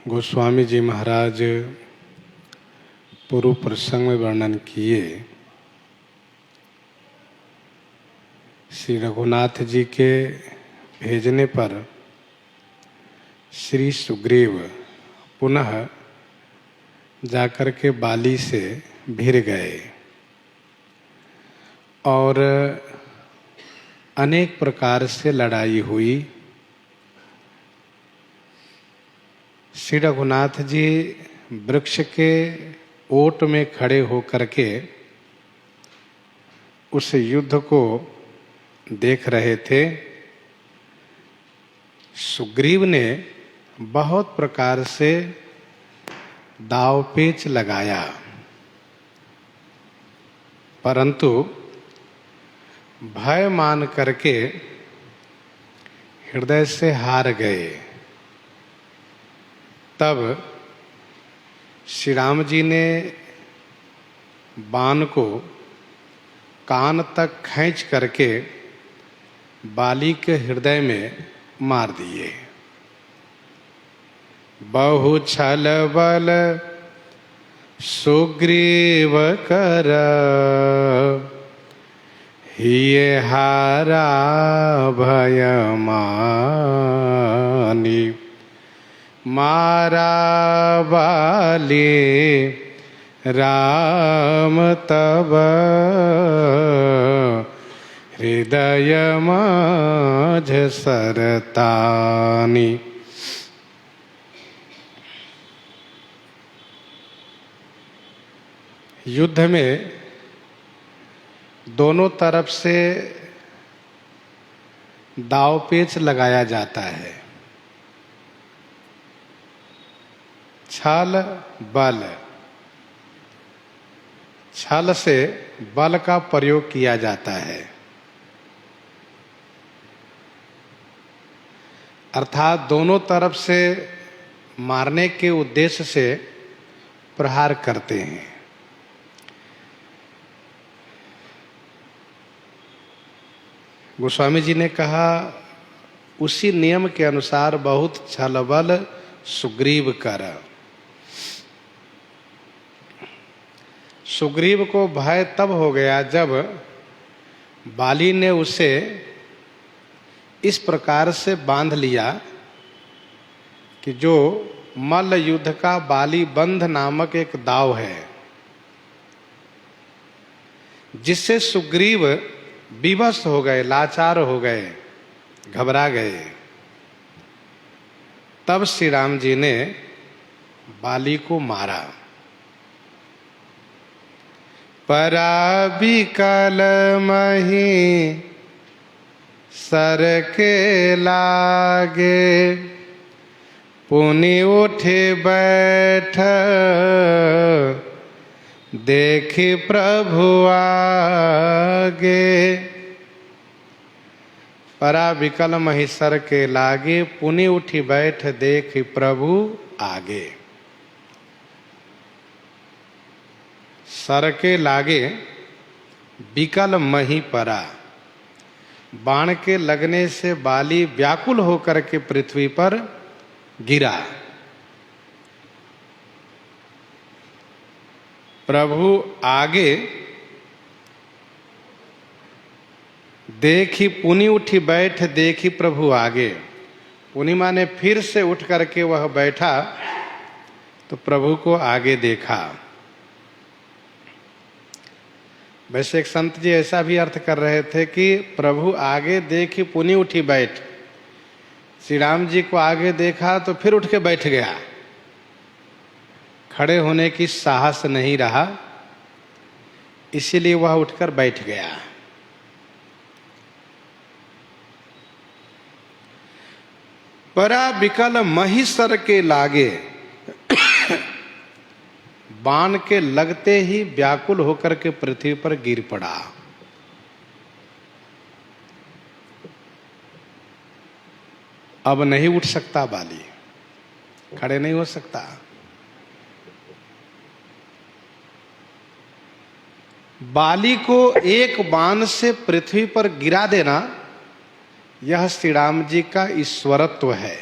गोस्वामी जी महाराज पूर्व प्रसंग में वर्णन किए श्री रघुनाथ जी के भेजने पर श्री सुग्रीव पुनः जाकर के बाली से भिड़ गए और अनेक प्रकार से लड़ाई हुई। श्री रघुनाथ जी वृक्ष के ओट में खड़े होकर के उस युद्ध को देख रहे थे। सुग्रीव ने बहुत प्रकार से दाव पेच लगाया, परंतु भय मान करके हृदय से हार गए। तब श्री राम जी ने बाण को कान तक खींच करके बाली के हृदय में मार दिए। बहु छल बल सुग्रीव कर हिये हारा भय मानी मारा बाली राम तब हृदय माझ सरतानी। युद्ध में दोनों तरफ से दाव पेच लगाया जाता है। छल बल, छल से बल का प्रयोग किया जाता है, अर्थात दोनों तरफ से मारने के उद्देश्य से प्रहार करते हैं। गोस्वामी जी ने कहा उसी नियम के अनुसार बहुत छल बल सुग्रीव कर। सुग्रीव को भय तब हो गया जब बाली ने उसे इस प्रकार से बांध लिया कि जो मल्ल युद्ध का बाली बंध नामक एक दाव है, जिससे सुग्रीव विवश हो गए, लाचार हो गए, घबरा गए। तब श्री राम जी ने बाली को मारा। पराबिकल मही सर के लागे पुनि उठे बैठ देखी प्रभु आगे। पराबिकल मही सर के लागे पुनि उठी बैठ देखी प्रभु आगे। सर के लागे बिकल मही परा, बाण के लगने से बाली व्याकुल होकर के पृथ्वी पर गिरा। प्रभु आगे देखी पुनि उठी बैठ देखी प्रभु आगे। पुनि माने फिर से उठ करके वह बैठा तो प्रभु को आगे देखा। वैसे एक संत जी ऐसा भी अर्थ कर रहे थे कि प्रभु आगे देखी पुनि उठी बैठ। श्री राम जी को आगे देखा तो फिर उठ के बैठ गया, खड़े होने की साहस नहीं रहा, इसीलिए वह उठकर बैठ गया। पराबिकल मही सर के लागे, बाण के लगते ही व्याकुल होकर के पृथ्वी पर गिर पड़ा। अब नहीं उठ सकता बाली, खड़े नहीं हो सकता। बाली को एक बाण से पृथ्वी पर गिरा देना, यह श्री राम जी का ईश्वरत्व है।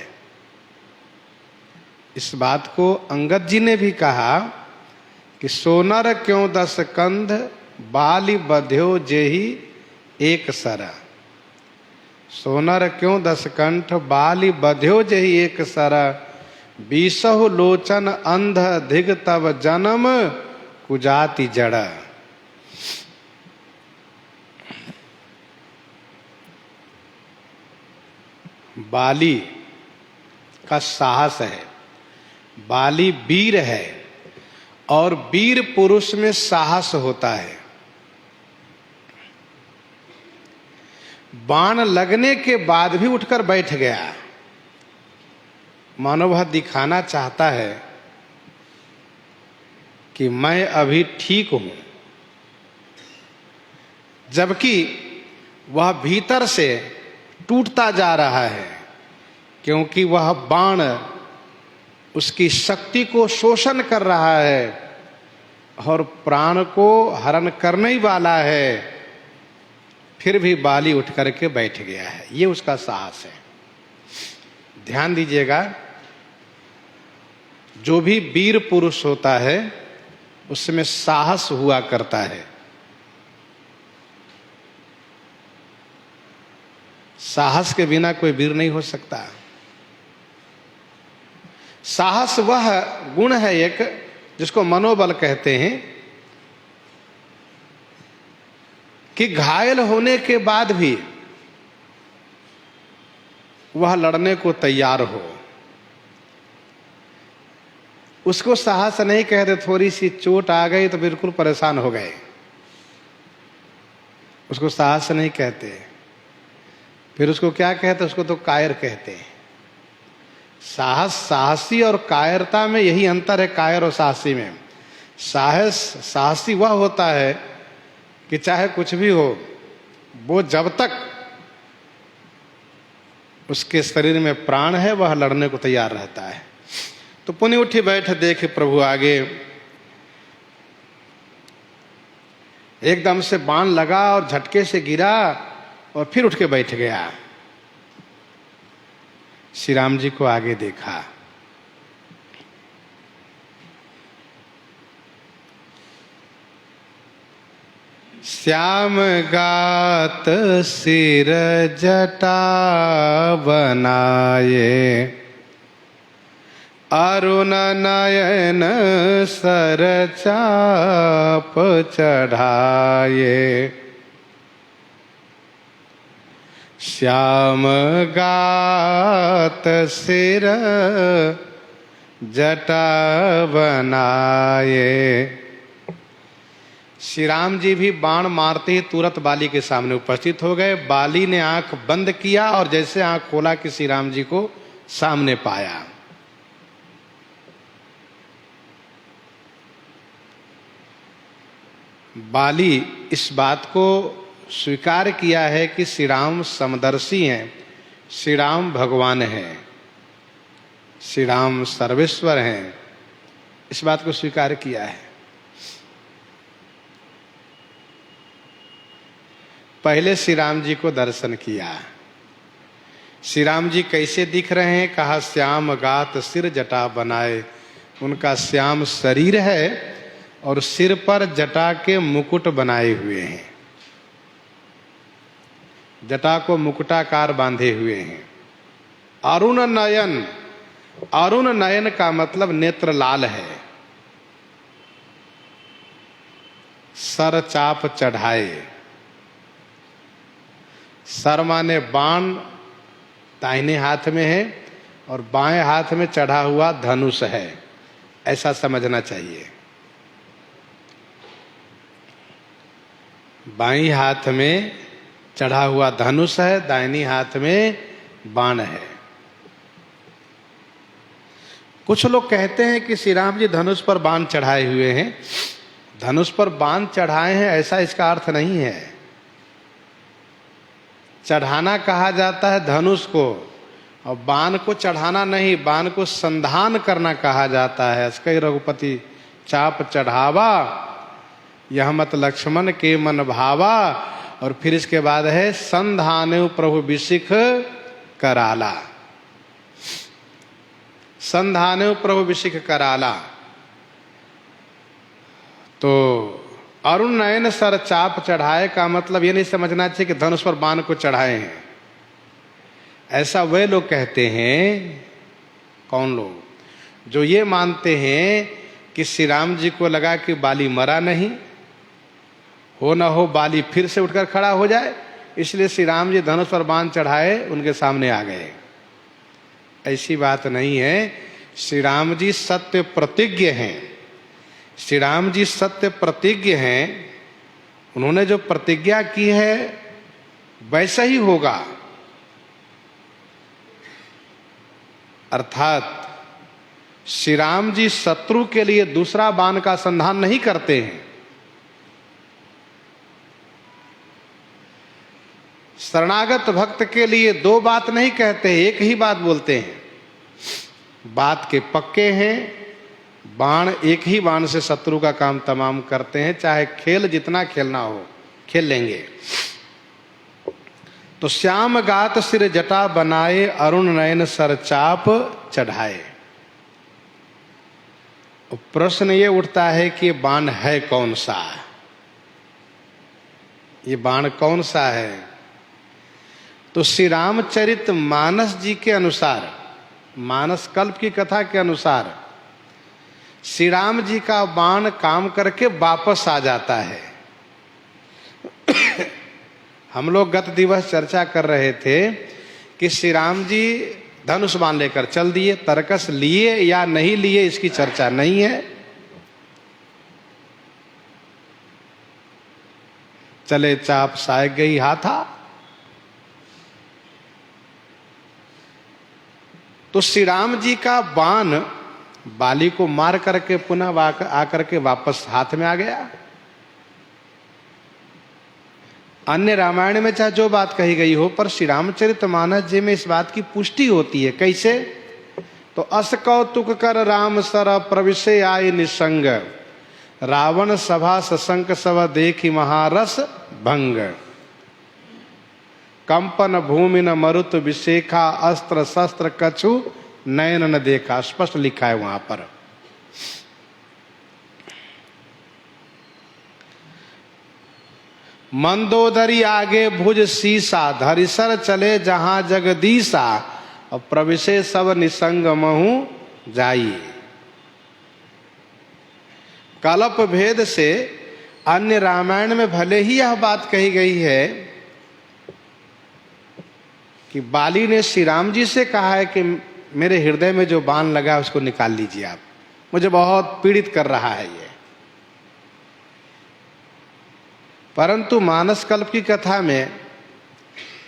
इस बात को अंगद जी ने भी कहा कि सोनर क्यों 10 कंध, बाली बध्यो जेहि एक सरा। सोनर क्यों 10 कंठ, बाली बध्यो जेहि एक सरा। 20 लोचन अंध धिग तब जन्म, कुजाति जड़ा। बाली का साहस है, बाली वीर है, और वीर पुरुष में साहस होता है। बाण लगने के बाद भी उठकर बैठ गया, मानो वह दिखाना चाहता है कि मैं अभी ठीक हूं, जबकि वह भीतर से टूटता जा रहा है, क्योंकि वह बाण उसकी शक्ति को शोषण कर रहा है और प्राण को हरण करने ही वाला है। फिर भी बाली उठ करके बैठ गया है, ये उसका साहस है। ध्यान दीजिएगा, जो भी वीर पुरुष होता है उसमें साहस हुआ करता है। साहस के बिना कोई वीर नहीं हो सकता। साहस वह गुण है एक जिसको मनोबल कहते हैं, कि घायल होने के बाद भी वह लड़ने को तैयार हो। उसको साहस नहीं कहते, थोड़ी सी चोट आ गई तो बिल्कुल परेशान हो गए, उसको साहस नहीं कहते। फिर उसको क्या कहते? उसको तो कायर कहते हैं। साहस, साहसी और कायरता में यही अंतर है, कायर और साहसी में। साहसी वह होता है कि चाहे कुछ भी हो, वो जब तक उसके शरीर में प्राण है वह लड़ने को तैयार रहता है। तो पुनि उठी बैठ देखे प्रभु आगे, एकदम से बाण लगा और झटके से गिरा और फिर उठ के बैठ गया। श्री राम जी को आगे देखा, श्याम गात सिर जटा बनाए, अरुण नयन सर चाप चढ़ाए। श्याम गात सिर जटा बनाए। श्री राम जी भी बाण मारते ही तुरंत बाली के सामने उपस्थित हो गए। बाली ने आंख बंद किया और जैसे आंख खोला कि श्री राम जी को सामने पाया। बाली इस बात को स्वीकार किया है कि श्री राम समदर्शी हैं, श्री राम भगवान हैं, श्री राम सर्वेश्वर हैं, इस बात को स्वीकार किया है। पहले श्री राम जी को दर्शन किया। श्री राम जी कैसे दिख रहे हैं? कहा श्याम गात सिर जटा बनाए। उनका श्याम शरीर है और सिर पर जटा के मुकुट बनाए हुए हैं, जटा को मुकुटाकार बांधे हुए हैं। अरुण नयन, अरुण नयन का मतलब नेत्र लाल है। सर चाप चढ़ाए, सर माने बाण दाहिने हाथ में है और बाएं हाथ में चढ़ा हुआ धनुष है, ऐसा समझना चाहिए। बाईं हाथ में चढ़ा हुआ धनुष है, दाहिनी हाथ में बाण है। कुछ लोग कहते हैं कि श्री राम जी धनुष पर बाण चढ़ाए हुए हैं। धनुष पर बाण चढ़ाए हैं ऐसा इसका अर्थ नहीं है। चढ़ाना कहा जाता है धनुष को, और बाण को चढ़ाना नहीं, बाण को संधान करना कहा जाता है। अस्कै रघुपति चाप चढ़ावा, यह मत लक्ष्मण के मन भावा। और फिर इसके बाद है संधानेउ प्रभु विशिख कराला। संधानेउ प्रभु विशिख कराला। तो अरुण नयन सर चाप चढ़ाए का मतलब ये नहीं समझना चाहिए कि धनुष पर बाण को चढ़ाए हैं। ऐसा वे लोग कहते हैं, कौन लोग, जो ये मानते हैं कि श्री राम जी को लगा कि बाली मरा नहीं, हो न हो बाली फिर से उठकर खड़ा हो जाए, इसलिए श्री राम जी धनुष पर बाण चढ़ाए उनके सामने आ गए। ऐसी बात नहीं है। श्री राम जी सत्य प्रतिज्ञ हैं। श्री राम जी सत्य प्रतिज्ञ हैं। उन्होंने जो प्रतिज्ञा की है वैसा ही होगा। अर्थात श्री राम जी शत्रु के लिए दूसरा बाण का संधान नहीं करते हैं। शरणागत भक्त के लिए दो बात नहीं कहते, एक ही बात बोलते हैं। बात के पक्के हैं। बाण एक ही बाण से शत्रु का काम तमाम करते हैं, चाहे खेल जितना खेलना हो खेल लेंगे। तो श्याम गात सिर जटा बनाए, अरुण नयन सर चाप चढ़ाए। प्रश्न ये उठता है कि ये बाण है कौन सा? ये बाण कौन सा है? तो श्री रामचरित मानस जी के अनुसार, मानस कल्प की कथा के अनुसार, श्री राम जी का बाण काम करके वापस आ जाता है। हम लोग गत दिवस चर्चा कर रहे थे कि श्री राम जी धनुष बाण लेकर चल दिए, तरकस लिए या नहीं लिए इसकी चर्चा नहीं है। चले चाप साय गई हाथा। तो श्री राम जी का बाण बाली को मार करके पुनः आकर के वापस हाथ में आ गया। अन्य रामायण में चाहे जो बात कही गई हो, पर श्री रामचरितमानस जी में इस बात की पुष्टि होती है। कैसे? तो अस कौतुक कर राम सर प्रविशे आए निसंग, रावण सभा सशंक सब देखी महारस भंग, कंपन भूमि न मरुत विशेखा, अस्त्र शस्त्र कछु नयन न देखा। स्पष्ट लिखा है वहां पर। मंदोदरी आगे भुज सीसा, धरिसर चले जहां जगदीसा, और प्रविशे सब निसंग महु जाई। कल्प भेद से अन्य रामायण में भले ही यह बात कही गई है कि बाली ने श्री राम जी से कहा है कि मेरे हृदय में जो बाण लगा है उसको निकाल लीजिए आप, मुझे बहुत पीड़ित कर रहा है ये। परंतु मानस कल्प की कथा में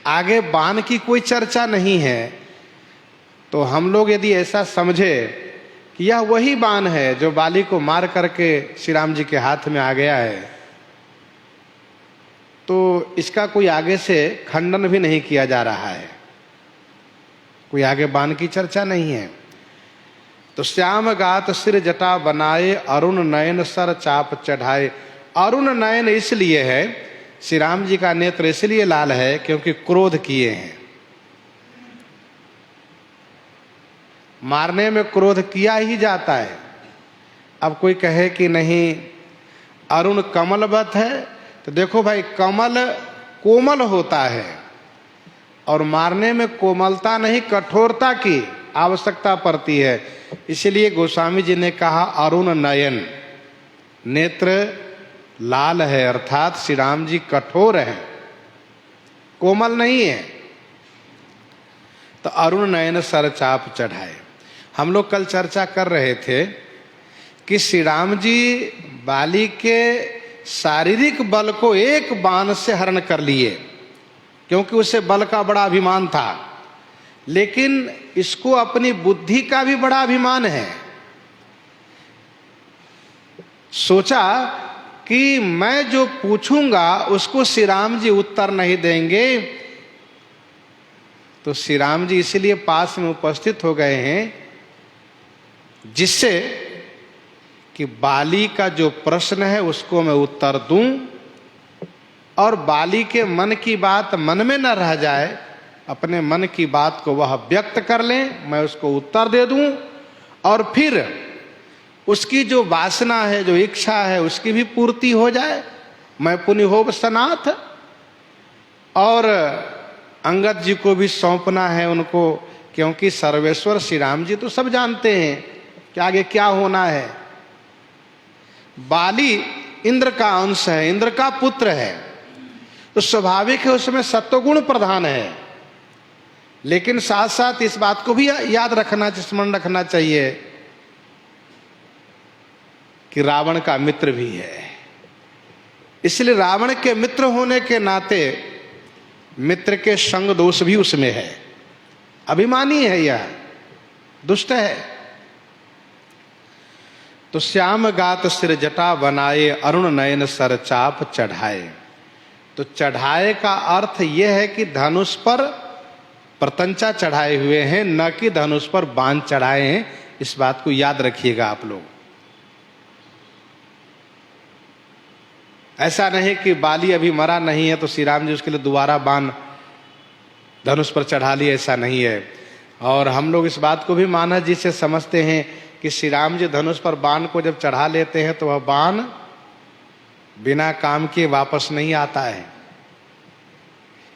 आगे बाण की कोई चर्चा नहीं है। तो हम लोग यदि ऐसा समझे कि यह वही बाण है जो बाली को मार करके श्री राम जी के हाथ में आ गया है, तो इसका कोई आगे से खंडन भी नहीं किया जा रहा है। कोई आगे बाण की चर्चा नहीं है। तो श्याम गात सिर जटा बनाए, अरुण नयन सर चाप चढ़ाए। अरुण नयन इसलिए है, श्री राम जी का नेत्र इसलिए लाल है क्योंकि क्रोध किए हैं। मारने में क्रोध किया ही जाता है। अब कोई कहे कि नहीं अरुण कमलवत है, तो देखो भाई कमल कोमल होता है और मारने में कोमलता नहीं कठोरता की आवश्यकता पड़ती है। इसलिए गोस्वामी जी ने कहा अरुण नयन, नेत्र लाल है, अर्थात श्री राम जी कठोर हैं, कोमल नहीं है। तो अरुण नयन सर चाप चढ़ाए। हम लोग कल चर्चा कर रहे थे कि श्री राम जी बाली के शारीरिक बल को एक बाण से हरण कर लिए, क्योंकि उसे बल का बड़ा अभिमान था, लेकिन इसको अपनी बुद्धि का भी बड़ा अभिमान है। सोचा कि मैं जो पूछूंगा उसको श्री राम जी उत्तर नहीं देंगे, तो श्री राम जी इसलिए पास में उपस्थित हो गए हैं जिससे कि बाली का जो प्रश्न है उसको मैं उत्तर दूं और बाली के मन की बात मन में न रह जाए, अपने मन की बात को वह व्यक्त कर लें, मैं उसको उत्तर दे दूं और फिर उसकी जो वासना है, जो इच्छा है, उसकी भी पूर्ति हो जाए। मैं पुनि होब सनाथ। और अंगद जी को भी सौंपना है उनको, क्योंकि सर्वेश्वर श्री राम जी तो सब जानते हैं कि आगे क्या होना है। बाली इंद्र का अंश है, इंद्र का पुत्र है, तो स्वाभाविक है उसमें सत्वगुण प्रधान है। लेकिन साथ साथ इस बात को भी याद रखना, स्मरण रखना चाहिए कि रावण का मित्र भी है। इसलिए रावण के मित्र होने के नाते मित्र के संग दोष भी उसमें है। अभिमानी है, यह दुष्ट है। तो श्याम गात सिर जटा बनाए, अरुण नयन सर चाप चढ़ाए। तो चढ़ाए का अर्थ यह है कि धनुष पर प्रतंचा चढ़ाए हुए हैं, न कि धनुष पर बाण चढ़ाए हैं। इस बात को याद रखिएगा आप लोग। ऐसा नहीं कि बाली अभी मरा नहीं है तो श्री राम जी उसके लिए दोबारा बाण धनुष पर चढ़ा लिए, ऐसा नहीं है। और हम लोग इस बात को भी मानस जी से समझते हैं कि श्री राम जी धनुष पर बाण को जब चढ़ा लेते हैं तो वह बाण बिना काम किए वापस नहीं आता है।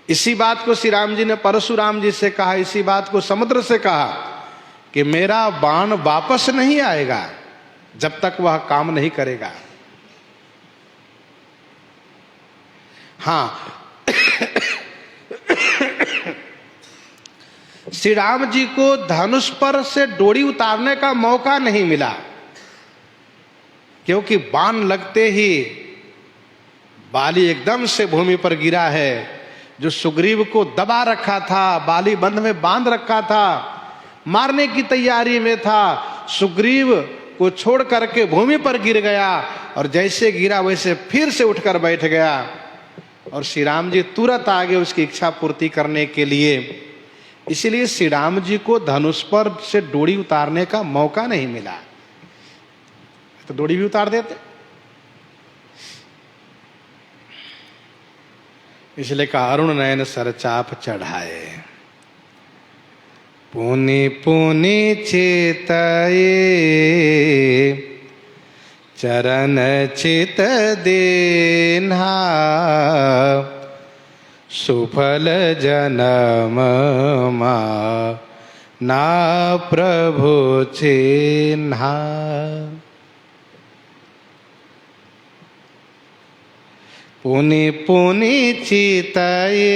इसी बात को श्री राम जी ने परशुराम जी से कहा, इसी बात को समुद्र से कहा कि मेरा बाण वापस नहीं आएगा जब तक वह काम नहीं करेगा। हाँ, श्री राम जी को धनुष पर से डोरी उतारने का मौका नहीं मिला, क्योंकि बाण लगते ही बाली एकदम से भूमि पर गिरा है। जो सुग्रीव को दबा रखा था, बाली बंध में बांध रखा था, मारने की तैयारी में था, सुग्रीव को छोड़ करके भूमि पर गिर गया और जैसे गिरा वैसे फिर से उठकर बैठ गया। और श्री राम जी तुरंत आगे उसकी इच्छा पूर्ति करने के लिए। इसलिए श्री राम जी को धनुष पर से डोरी उतारने का मौका नहीं मिला, तो डोरी भी उतार देते। इसलिए कहा अरुण नयन सर चाप चढ़ाए। पुनि पुनि चेताए, चरण चित देन्हा, सुफल जनम ना प्रभु चिन्हा। पुनि पुनि चिताए,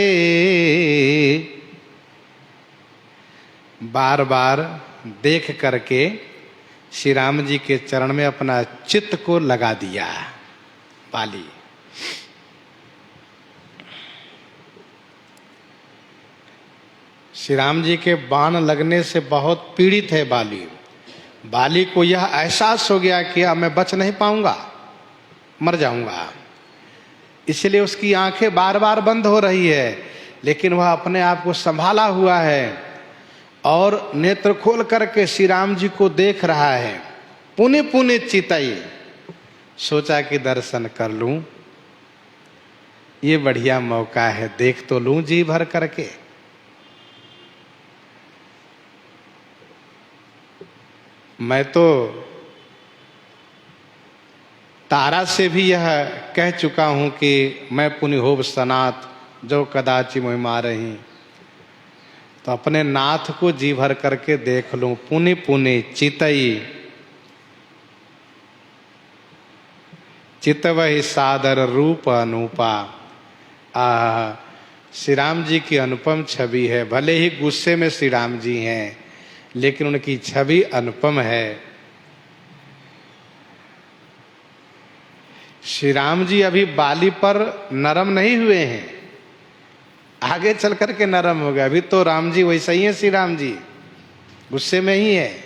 बार बार देख करके श्री राम जी के चरण में अपना चित्त को लगा दिया बाली। श्री राम जी के बाण लगने से बहुत पीड़ित है बाली। बाली को यह एहसास हो गया कि अब मैं बच नहीं पाऊंगा, मर जाऊंगा। इसलिए उसकी आंखें बार बार बंद हो रही है, लेकिन वह अपने आप को संभाला हुआ है और नेत्र खोल करके श्री राम जी को देख रहा है। पुनि पुनि चिताई, सोचा कि दर्शन कर लूं, ये बढ़िया मौका है, देख तो लूं जी भर करके। मैं तो तारा से भी यह कह चुका हूं कि मैं पुनि होब सनाथ, जो कदाचि मोहि मारहि। तो अपने नाथ को जी भर करके देख लूं। पुनि पुनि चितई, चितवहि सादर रूप अनूपा। श्री राम जी की अनुपम छवि है। भले ही गुस्से में श्री राम जी हैं, लेकिन उनकी छवि अनुपम है। श्री राम जी अभी बाली पर नरम नहीं हुए हैं, आगे चल करके नरम हो गए। अभी तो राम जी वैसे ही हैं, श्री राम जी गुस्से में ही है।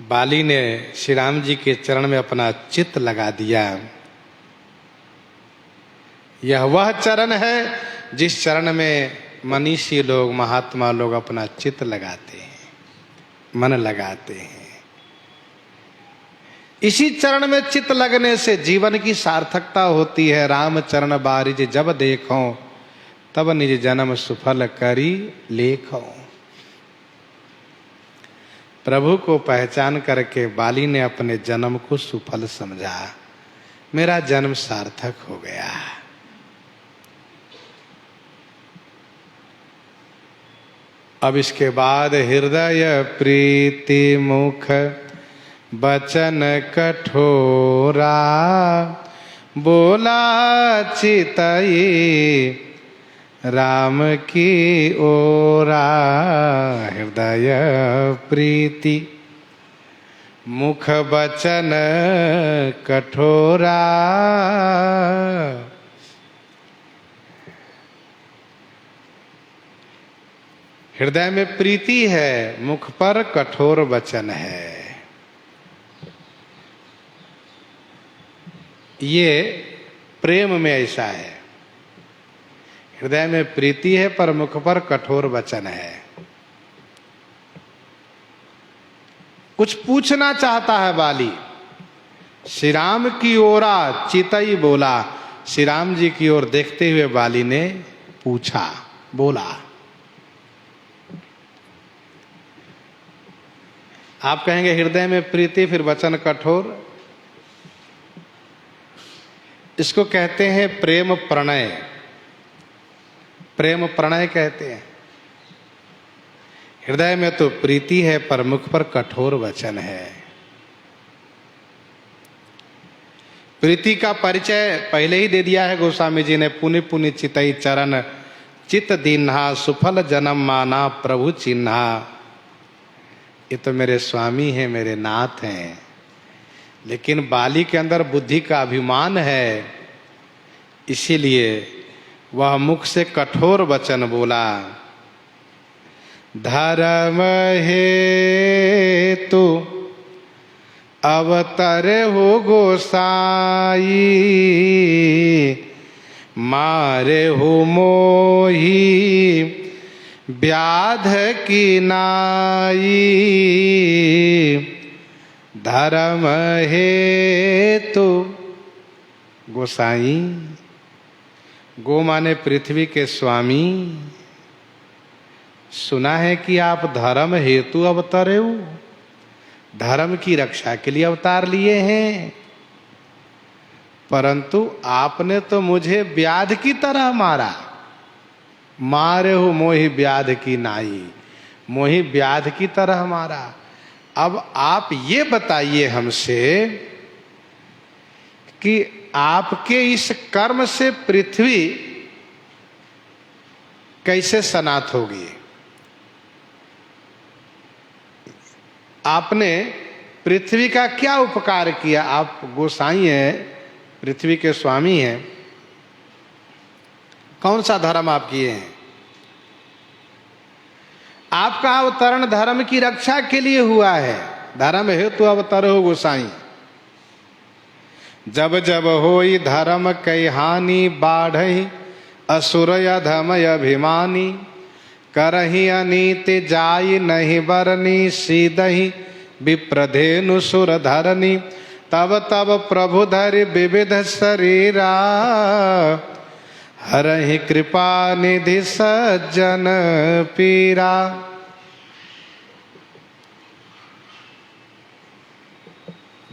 बाली ने श्री राम जी के चरण में अपना चित्त लगा दिया। यह वह चरण है जिस चरण में मनीषी लोग, महात्मा लोग अपना चित्त लगाते हैं, मन लगाते हैं। इसी चरण में चित्त लगने से जीवन की सार्थकता होती है। राम चरण बारिज जब देखो, तब निज जन्म सुफल करी लेखो। प्रभु को पहचान करके बाली ने अपने जन्म को सुफल समझा, मेरा जन्म सार्थक हो गया। अब इसके बाद हृदय प्रीति मुख बचन कठोरा, बोला चितई राम की ओरा। हृदय प्रीति मुख बचन कठोरा, हृदय में प्रीति है, मुख पर कठोर वचन है। ये प्रेम में ऐसा है, हृदय में प्रीति है पर मुख पर कठोर वचन है। कुछ पूछना चाहता है बाली, श्री राम की ओरा चितई बोला। श्री राम जी की ओर देखते हुए बाली ने पूछा, बोला। आप कहेंगे हृदय में प्रीति फिर वचन कठोर, इसको कहते हैं प्रेम प्रणय। प्रेम प्रणय कहते हैं। हृदय में तो प्रीति है पर मुख पर कठोर वचन है। प्रीति का परिचय पहले ही दे दिया है गोस्वामी जी ने। पुनि पुनि चितई चरण चित दीन्हा, सुफल जन्म माना प्रभु चिन्हा। ये तो मेरे स्वामी हैं, मेरे नाथ हैं। लेकिन बाली के अंदर बुद्धि का अभिमान है, इसीलिए वह मुख से कठोर वचन बोला। धर्म हेतु अवतर हो गोसाई, मारे हो मोही व्याध की नाई। धर्म हेतु गोसाई, गो माने पृथ्वी के स्वामी। सुना है कि आप धर्म हेतु अवतरे हो, धर्म की रक्षा के लिए अवतार लिए हैं, परंतु आपने तो मुझे व्याध की तरह मारा। मारे हो मोहि व्याध की नाई, मोहि व्याध की तरह मारा। अब आप ये बताइए हमसे कि आपके इस कर्म से पृथ्वी कैसे सनात होगी। आपने पृथ्वी का क्या उपकार किया। आप गोसाई हैं, पृथ्वी के स्वामी हैं, कौन सा धर्म आप किए हैं। आपका अवतरण धर्म की रक्षा के लिए हुआ है। धर्म हेतु अवतर हो गोसाई। जब जब होई धर्म कई हानि, बाढ़ई असुर अधम अभिमानी। करही अनीति जाई नहीं बरनी, सीधही विप्रधेनु सुर धरनी। तब तब प्रभु धरि विविध शरीरा, हरहि कृपा निधि सज्जन पीरा।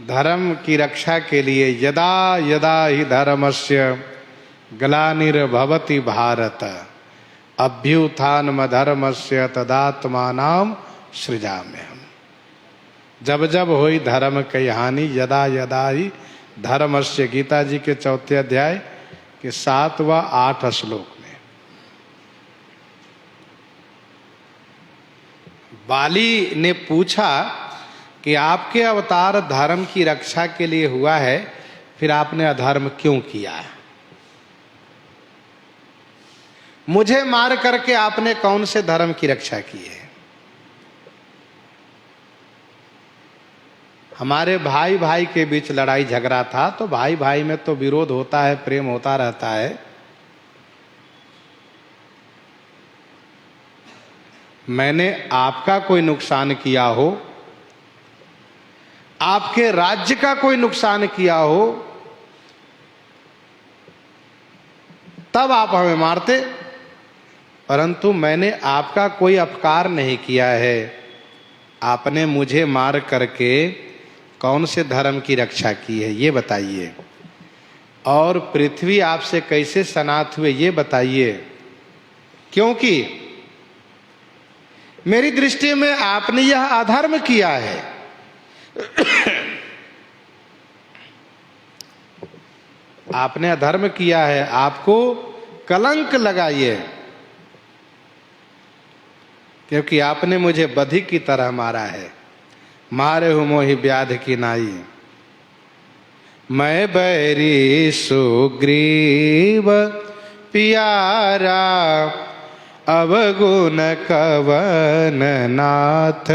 धर्म की रक्षा के लिए यदा यदा ही धर्मस्य ग्लानिर्भवति भारत, अभ्युत्थानम धर्मस्य तदात्मानां सृजाम्यहम्। जब जब हुई धर्म की हानि, यदा यदा ही धर्मस्य, गीता जी के 4 अध्याय के 7 व 8 श्लोक में। बाली ने पूछा कि आपके अवतार धर्म की रक्षा के लिए हुआ है, फिर आपने अधर्म क्यों किया। मुझे मार करके आपने कौन से धर्म की रक्षा की है। हमारे भाई भाई के बीच लड़ाई झगड़ा था, तो भाई भाई में तो विरोध होता है, प्रेम होता रहता है। मैंने आपका कोई नुकसान किया हो आपके राज्य का कोई नुकसान किया हो तब आप हमें मारते, परंतु मैंने आपका कोई अपकार नहीं किया है। आपने मुझे मार करके कौन से धर्म की रक्षा की है ये बताइए, और पृथ्वी आपसे कैसे सनात हुए ये बताइए। क्योंकि मेरी दृष्टि में आपने यह अधर्म किया है। आपने अधर्म किया है, आपको कलंक लगाइए, क्योंकि आपने मुझे बधिक की तरह मारा है। मारे हूं मोहि व्याध की नाई, मैं बैरी सुग्रीव पियारा, अवगुण कवन नाथ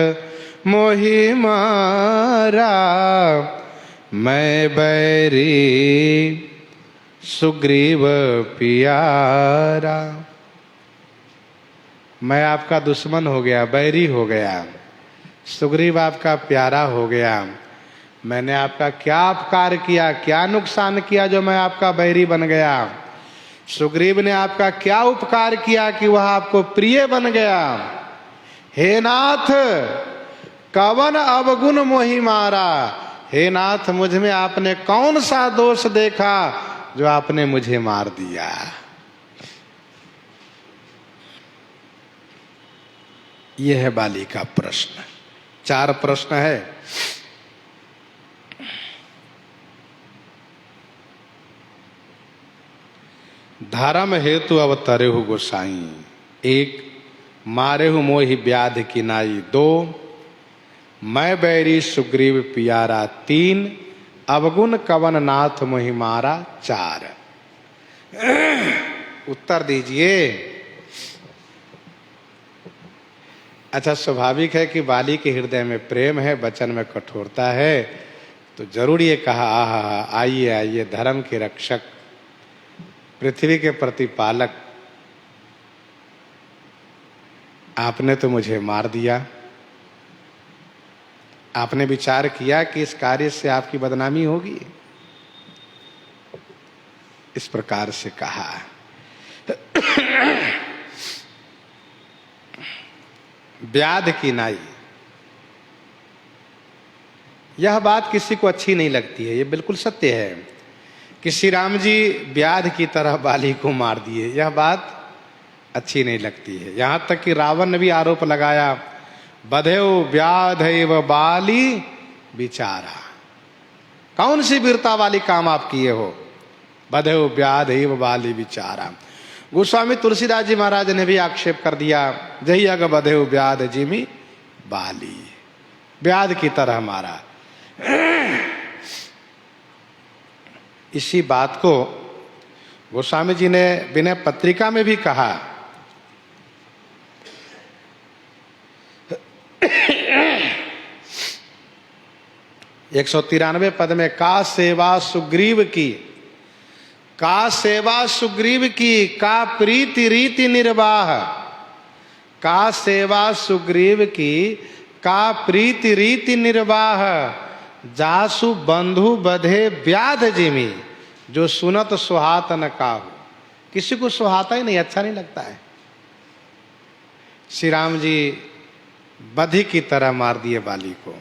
मोहि मारा। मैं बैरी सुग्रीव पियारा, मैं आपका दुश्मन हो गया, बैरी हो गया। सुग्रीव आपका प्यारा हो गया। मैंने आपका क्या अपकार किया, क्या नुकसान किया जो मैं आपका बैरी बन गया? सुग्रीव ने आपका क्या उपकार किया कि वह आपको प्रिय बन गया? हे नाथ, कवन अवगुण मोहि मारा। हे नाथ, मुझ में आपने कौन सा दोष देखा जो आपने मुझे मार दिया? यह है बाली का प्रश्न। 4 प्रश्न है। धर्म हेतु अवतरेहु गोसाई। 1, मारेहु मोहि व्याध की नाई। 2, मैं बैरी सुग्रीव पियारा। 3, अवगुण कवन नाथ मोहि मारा। 4, उत्तर दीजिए। अच्छा, स्वाभाविक है कि बाली के हृदय में प्रेम है, वचन में कठोरता है, तो जरूर ये कहा, आहा आइए आइए, धर्म के रक्षक, पृथ्वी के प्रतिपालक, आपने तो मुझे मार दिया। आपने विचार किया कि इस कार्य से आपकी बदनामी होगी, इस प्रकार से कहा। व्याध की नाई, यह बात किसी को अच्छी नहीं लगती है। यह बिल्कुल सत्य है कि श्री राम जी व्याध की तरह बाली को मार दिए, यह बात अच्छी नहीं लगती है। यहां तक कि रावण ने भी आरोप लगाया, बधेव व्याधैव बाली बिचारा। कौन सी वीरता वाली काम आप किए हो? बधेव व्याधैव बाली बिचारा। गोस्वामी तुलसीदास जी महाराज ने भी आक्षेप कर दिया, जही अग बधेव व्याध जिमी बाली, व्याध की तरह मारा। इसी बात को गोस्वामी जी ने विनय पत्रिका में भी कहा। 193 पद में, का सेवा सुग्रीव की, का सेवा सुग्रीव की, का प्रीति रीति निर्वाह। का सेवा सुग्रीव की, का प्रीति रीति निर्वाह। जासु बंधु बधे व्याध जिमी, जो सुनत सुहात न काहू। किसी को सुहाता ही नहीं, अच्छा नहीं लगता है। श्री राम जी बधिक की तरह मार दिए बाली को।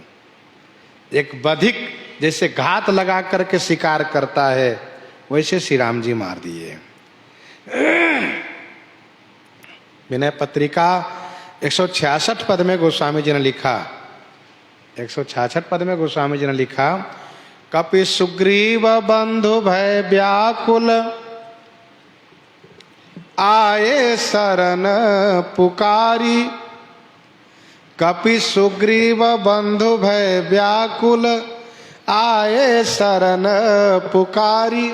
एक बधिक जैसे घात लगा करके शिकार करता है, वैसे श्री राम जी मार दिए। विनय पत्रिका 166 पद में गोस्वामी जी ने लिखा, 166 पद में गोस्वामी जी ने लिखा, कपि सुग्रीव बंधु भय व्याकुल, आए शरण पुकारी। कपि सुग्रीव बंधु भय व्याकुल, आए शरण पुकारी।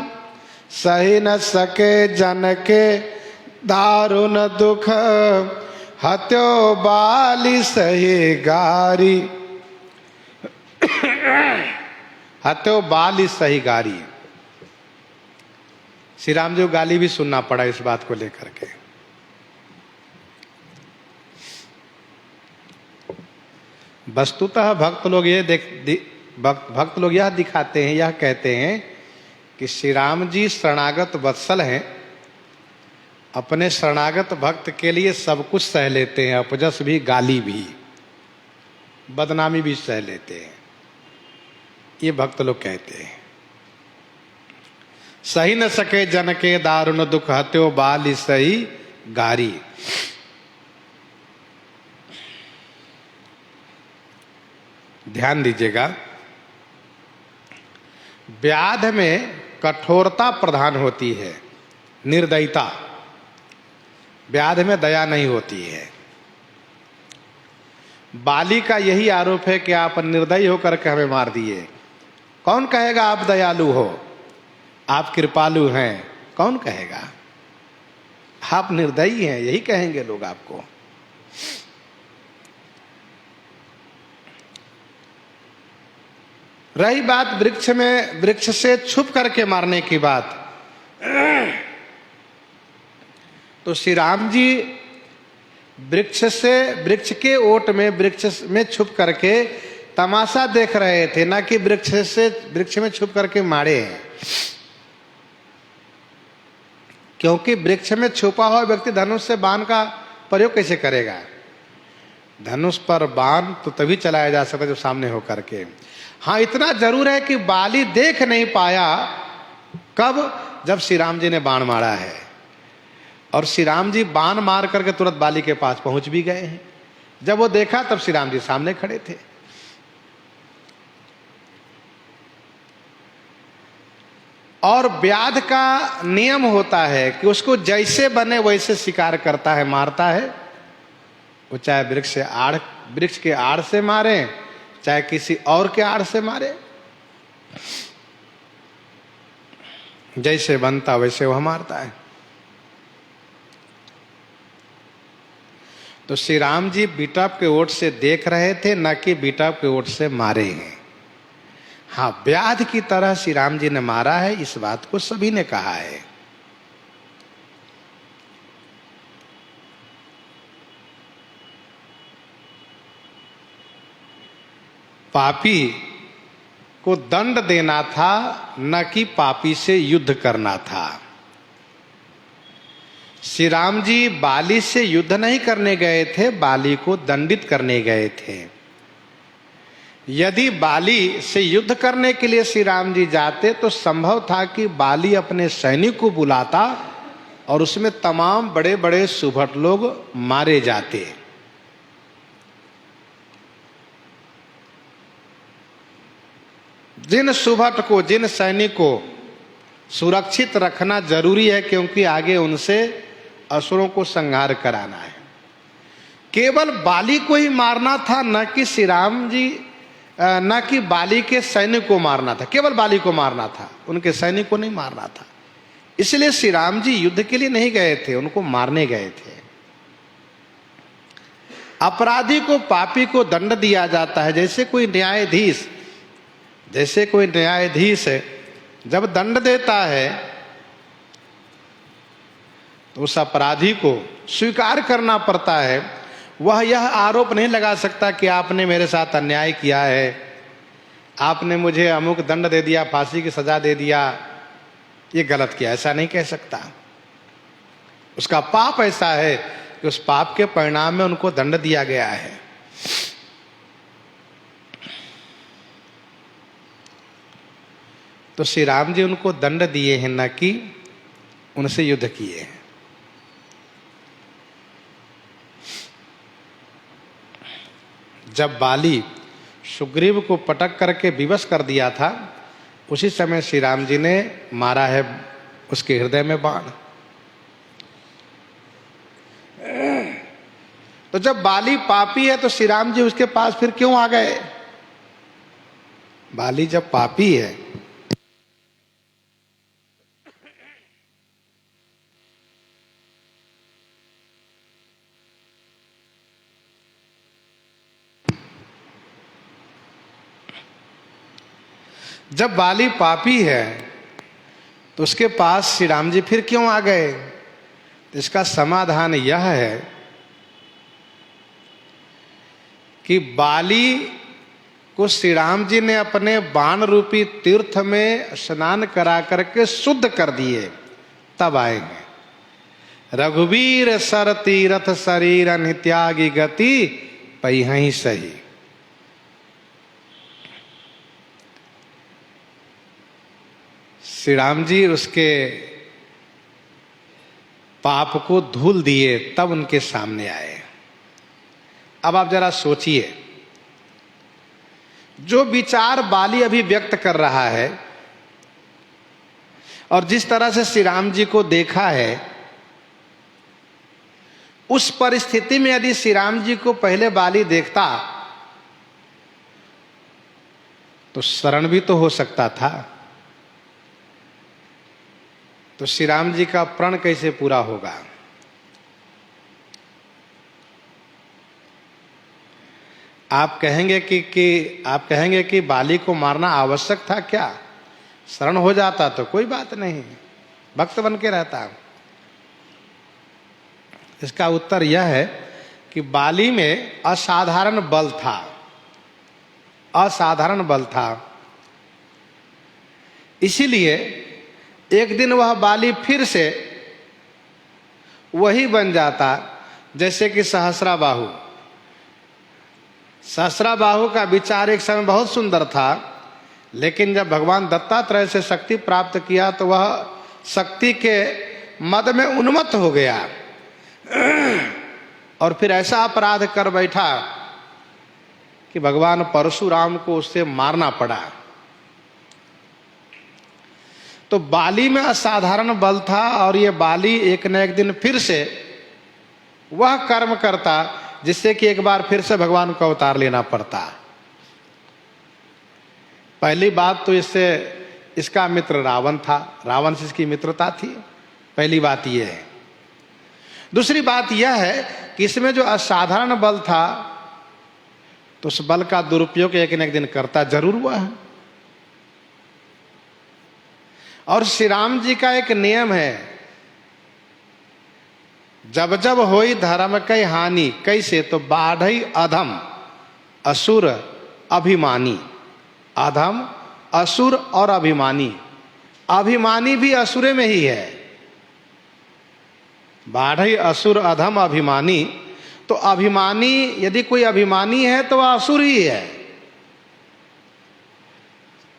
सही न सके जन के दारुण दुख, हत्यो बाली सही गारी। हत्यो बाली सही गारी। श्री राम जी को गाली भी सुनना पड़ा इस बात को लेकर के। वस्तुतः भक्त लोग ये भक्त लोग यह दिखाते हैं, यह कहते हैं कि श्री राम जी शरणागत वत्सल हैं, अपने शरणागत भक्त के लिए सब कुछ सह लेते हैं, अपजस भी, गाली भी, बदनामी भी सह लेते हैं। ये भक्त लोग कहते हैं। सही न सके जन के दारुण दुख, हत्यो बाली सही गारी। ध्यान दीजिएगा, व्याध में कठोरता प्रधान होती है, निर्दयता। व्याध में दया नहीं होती है। बाली का यही आरोप है कि आप निर्दयी होकर के हमें मार दिए। कौन कहेगा आप दयालु हो, आप कृपालु हैं? कौन कहेगा? आप निर्दयी हैं, यही कहेंगे लोग आपको। रही बात वृक्ष से छुप करके मारने की बात, तो श्री राम जी वृक्ष के ओट में, वृक्ष में छुप करके तमाशा देख रहे थे, ना कि वृक्ष में छुप करके मारे हैं। क्योंकि वृक्ष में छुपा हुआ व्यक्ति धनुष से बाण का प्रयोग कैसे करेगा? धनुष पर बाण तो तभी चलाया जा सकता है जब सामने होकर के। हाँ, इतना जरूर है कि बाली देख नहीं पाया। कब? जब श्री राम जी ने बाण मारा है, और श्री राम जी बाण मार करके तुरंत बाली के पास पहुंच भी गए हैं। जब वो देखा तब श्री राम जी सामने खड़े थे। और व्याध का नियम होता है कि उसको जैसे बने वैसे शिकार करता है, मारता है। वो चाहे वृक्ष के आड़ से मारे, चाहे किसी और के आड़ से मारे, जैसे बनता वैसे वह मारता है। तो श्री राम जी बीटप के ओट से देख रहे थे, न कि बीटप के ओट से मारे हैं। हाँ, व्याध की तरह श्री राम जी ने मारा है, इस बात को सभी ने कहा है। पापी को दंड देना था, न कि पापी से युद्ध करना था। श्री राम जी बाली से युद्ध नहीं करने गए थे, बाली को दंडित करने गए थे। यदि बाली से युद्ध करने के लिए श्री राम जी जाते तो संभव था कि बाली अपने सैनिक को बुलाता और उसमें तमाम बड़े बड़े सुभट लोग मारे जाते। जिन सुभट को, जिन सैनिक को सुरक्षित रखना जरूरी है, क्योंकि आगे उनसे असुरों को संहार कराना है। केवल बाली को ही मारना था, न कि श्री राम जी, न कि बाली के सैनिक को मारना था। केवल बाली को मारना था, उनके सैनिक को नहीं मारना था। इसलिए श्री राम जी युद्ध के लिए नहीं गए थे, उनको मारने गए थे। अपराधी को, पापी को दंड दिया जाता है। जैसे कोई न्यायाधीश जब दंड देता है तो उस अपराधी को स्वीकार करना पड़ता है। वह यह आरोप नहीं लगा सकता कि आपने मेरे साथ अन्याय किया है, आपने मुझे अमुक दंड दे दिया, फांसी की सजा दे दिया, ये गलत किया, ऐसा नहीं कह सकता। उसका पाप ऐसा है कि उस पाप के परिणाम में उनको दंड दिया गया है। तो श्री राम जी उनको दंड दिए हैं, न कि उनसे युद्ध किए हैं। जब बाली सुग्रीव को पटक करके विवश कर दिया था, उसी समय श्री राम जी ने मारा है उसके हृदय में बाण। तो जब बाली पापी है तो श्री राम जी उसके पास फिर क्यों आ गए? बाली जब पापी है जब बाली पापी है तो उसके पास श्री राम जी फिर क्यों आ गए? तो इसका समाधान यह है कि बाली को श्री राम जी ने अपने बाण रूपी तीर्थ में स्नान करा करके शुद्ध कर दिए, तब आएंगे। रघुवीर सर तीरथ शरीर नित्यागी गति पहिं सही। श्री राम जी उसके पाप को धूल दिए, तब उनके सामने आए। अब आप जरा सोचिए, जो विचार बाली अभी व्यक्त कर रहा है और जिस तरह से श्री राम जी को देखा है, उस परिस्थिति में यदि श्री राम जी को पहले बाली देखता तो शरण भी तो हो सकता था। तो श्री राम जी का प्रण कैसे पूरा होगा? आप कहेंगे कि बाली को मारना आवश्यक था क्या? शरण हो जाता तो कोई बात नहीं, भक्त बन के रहता। इसका उत्तर यह है कि बाली में असाधारण बल था, असाधारण बल था। इसीलिए एक दिन वह बाली फिर से वही बन जाता जैसे कि सहस्राबाहु। सहस्राबाहु का विचार एक समय बहुत सुंदर था, लेकिन जब भगवान दत्तात्रेय से शक्ति प्राप्त किया तो वह शक्ति के मद में उन्मत्त हो गया और फिर ऐसा अपराध कर बैठा कि भगवान परशुराम को उससे मारना पड़ा। तो बाली में असाधारण बल था और ये बाली एक न एक दिन फिर से वह कर्म करता जिससे कि एक बार फिर से भगवान को अवतार लेना पड़ता। पहली बात तो इसका मित्र रावण था, रावण से इसकी मित्रता थी, पहली बात यह है। दूसरी बात यह है कि इसमें जो असाधारण बल था तो उस बल का दुरुपयोग एक न एक दिन करता जरूर हुआ है। और श्री राम जी का एक नियम है, जब जब होई धर्म कई हानि, कैसे? तो बाढ़ई अधम असुर अभिमानी। अधम, असुर और अभिमानी। अभिमानी भी असुरे में ही है। बाढ़ई असुर अधम अभिमानी। तो अभिमानी, यदि कोई अभिमानी है तो वह असुर ही है।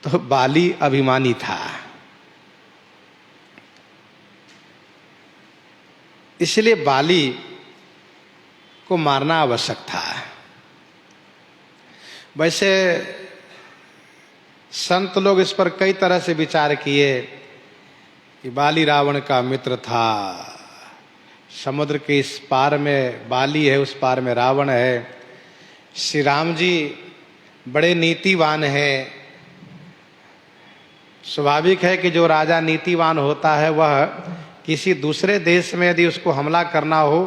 तो बाली अभिमानी था, इसलिए बाली को मारना आवश्यक था। वैसे संत लोग इस पर कई तरह से विचार किए कि बाली रावण का मित्र था, समुद्र के इस पार में बाली है, उस पार में रावण है। श्री राम जी बड़े नीतिवान हैं। स्वाभाविक है कि जो राजा नीतिवान होता है वह किसी दूसरे देश में यदि उसको हमला करना हो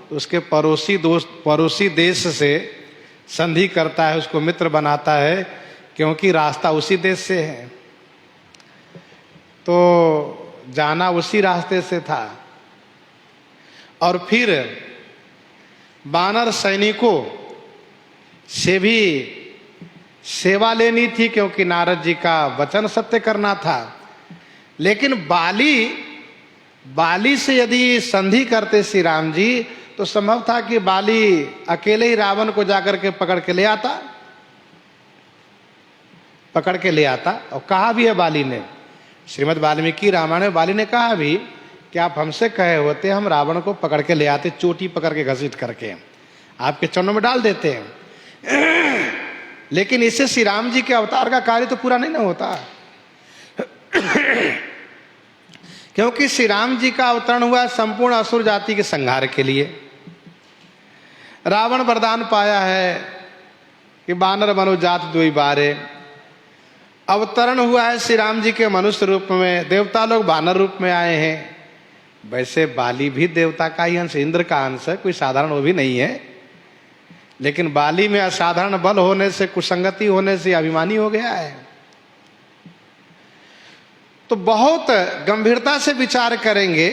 तो उसके पड़ोसी देश से संधि करता है, उसको मित्र बनाता है, क्योंकि रास्ता उसी देश से है। तो जाना उसी रास्ते से था। और फिर वानर सैनिकों से भी सेवा लेनी थी, क्योंकि नारद जी का वचन सत्य करना था। लेकिन बाली से यदि संधि करते श्री राम जी तो संभव था कि बाली अकेले ही रावण को जाकर के पकड़ के ले आता। और कहा भी है बाली ने, श्रीमद् वाल्मीकि रामायण में बाली ने कहा भी कि आप हमसे कहे होते हम रावण को पकड़ के ले आते, चोटी पकड़ के घसीट करके आपके चरणों में डाल देते हैं। लेकिन इससे श्री राम जी के अवतार का कार्य तो पूरा नहीं ना होता। क्योंकि श्री राम जी का अवतरण हुआ संपूर्ण असुर जाति के संहार के लिए। रावण वरदान पाया है कि बानर मनोजात दुई बारे। अवतरण हुआ है श्री राम जी के मनुष्य रूप में, देवता लोग बानर रूप में आए हैं। वैसे बाली भी देवता का ही अंश, इंद्र का अंश है, कोई साधारण वो भी नहीं है। लेकिन बाली में असाधारण बल होने से, कुसंगति होने से अभिमानी हो गया है। तो बहुत गंभीरता से विचार करेंगे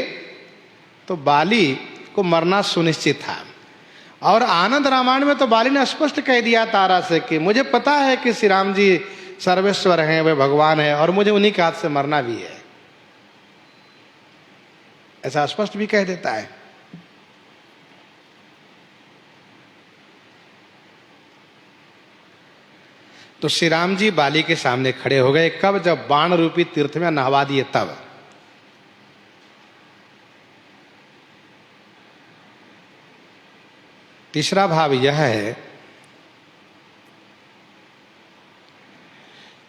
तो बाली को मरना सुनिश्चित था। और आनंद रामायण में तो बाली ने स्पष्ट कह दिया तारा से कि मुझे पता है कि श्री राम जी सर्वेश्वर हैं, वे भगवान हैं, और मुझे उन्हीं के हाथ से मरना भी है। ऐसा स्पष्ट भी कह देता है। तो श्री राम जी बाली के सामने खड़े हो गए। कब? जब बाण रूपी तीर्थ में नहवा दिए तब। तीसरा भाव यह है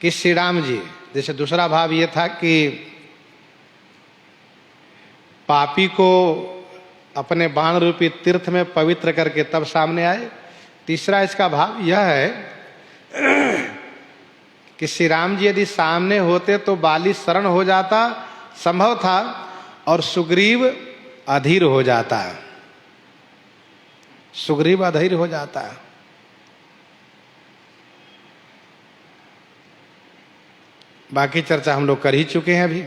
कि श्री राम जी, जैसे दूसरा भाव यह था कि पापी को अपने बाण रूपी तीर्थ में पवित्र करके तब सामने आए। तीसरा इसका भाव यह है कि श्री राम जी यदि सामने होते तो बाली शरण हो जाता, संभव था, और सुग्रीव अधीर हो जाता। सुग्रीव अधीर हो जाता। बाकी चर्चा हम लोग कर ही चुके हैं अभी।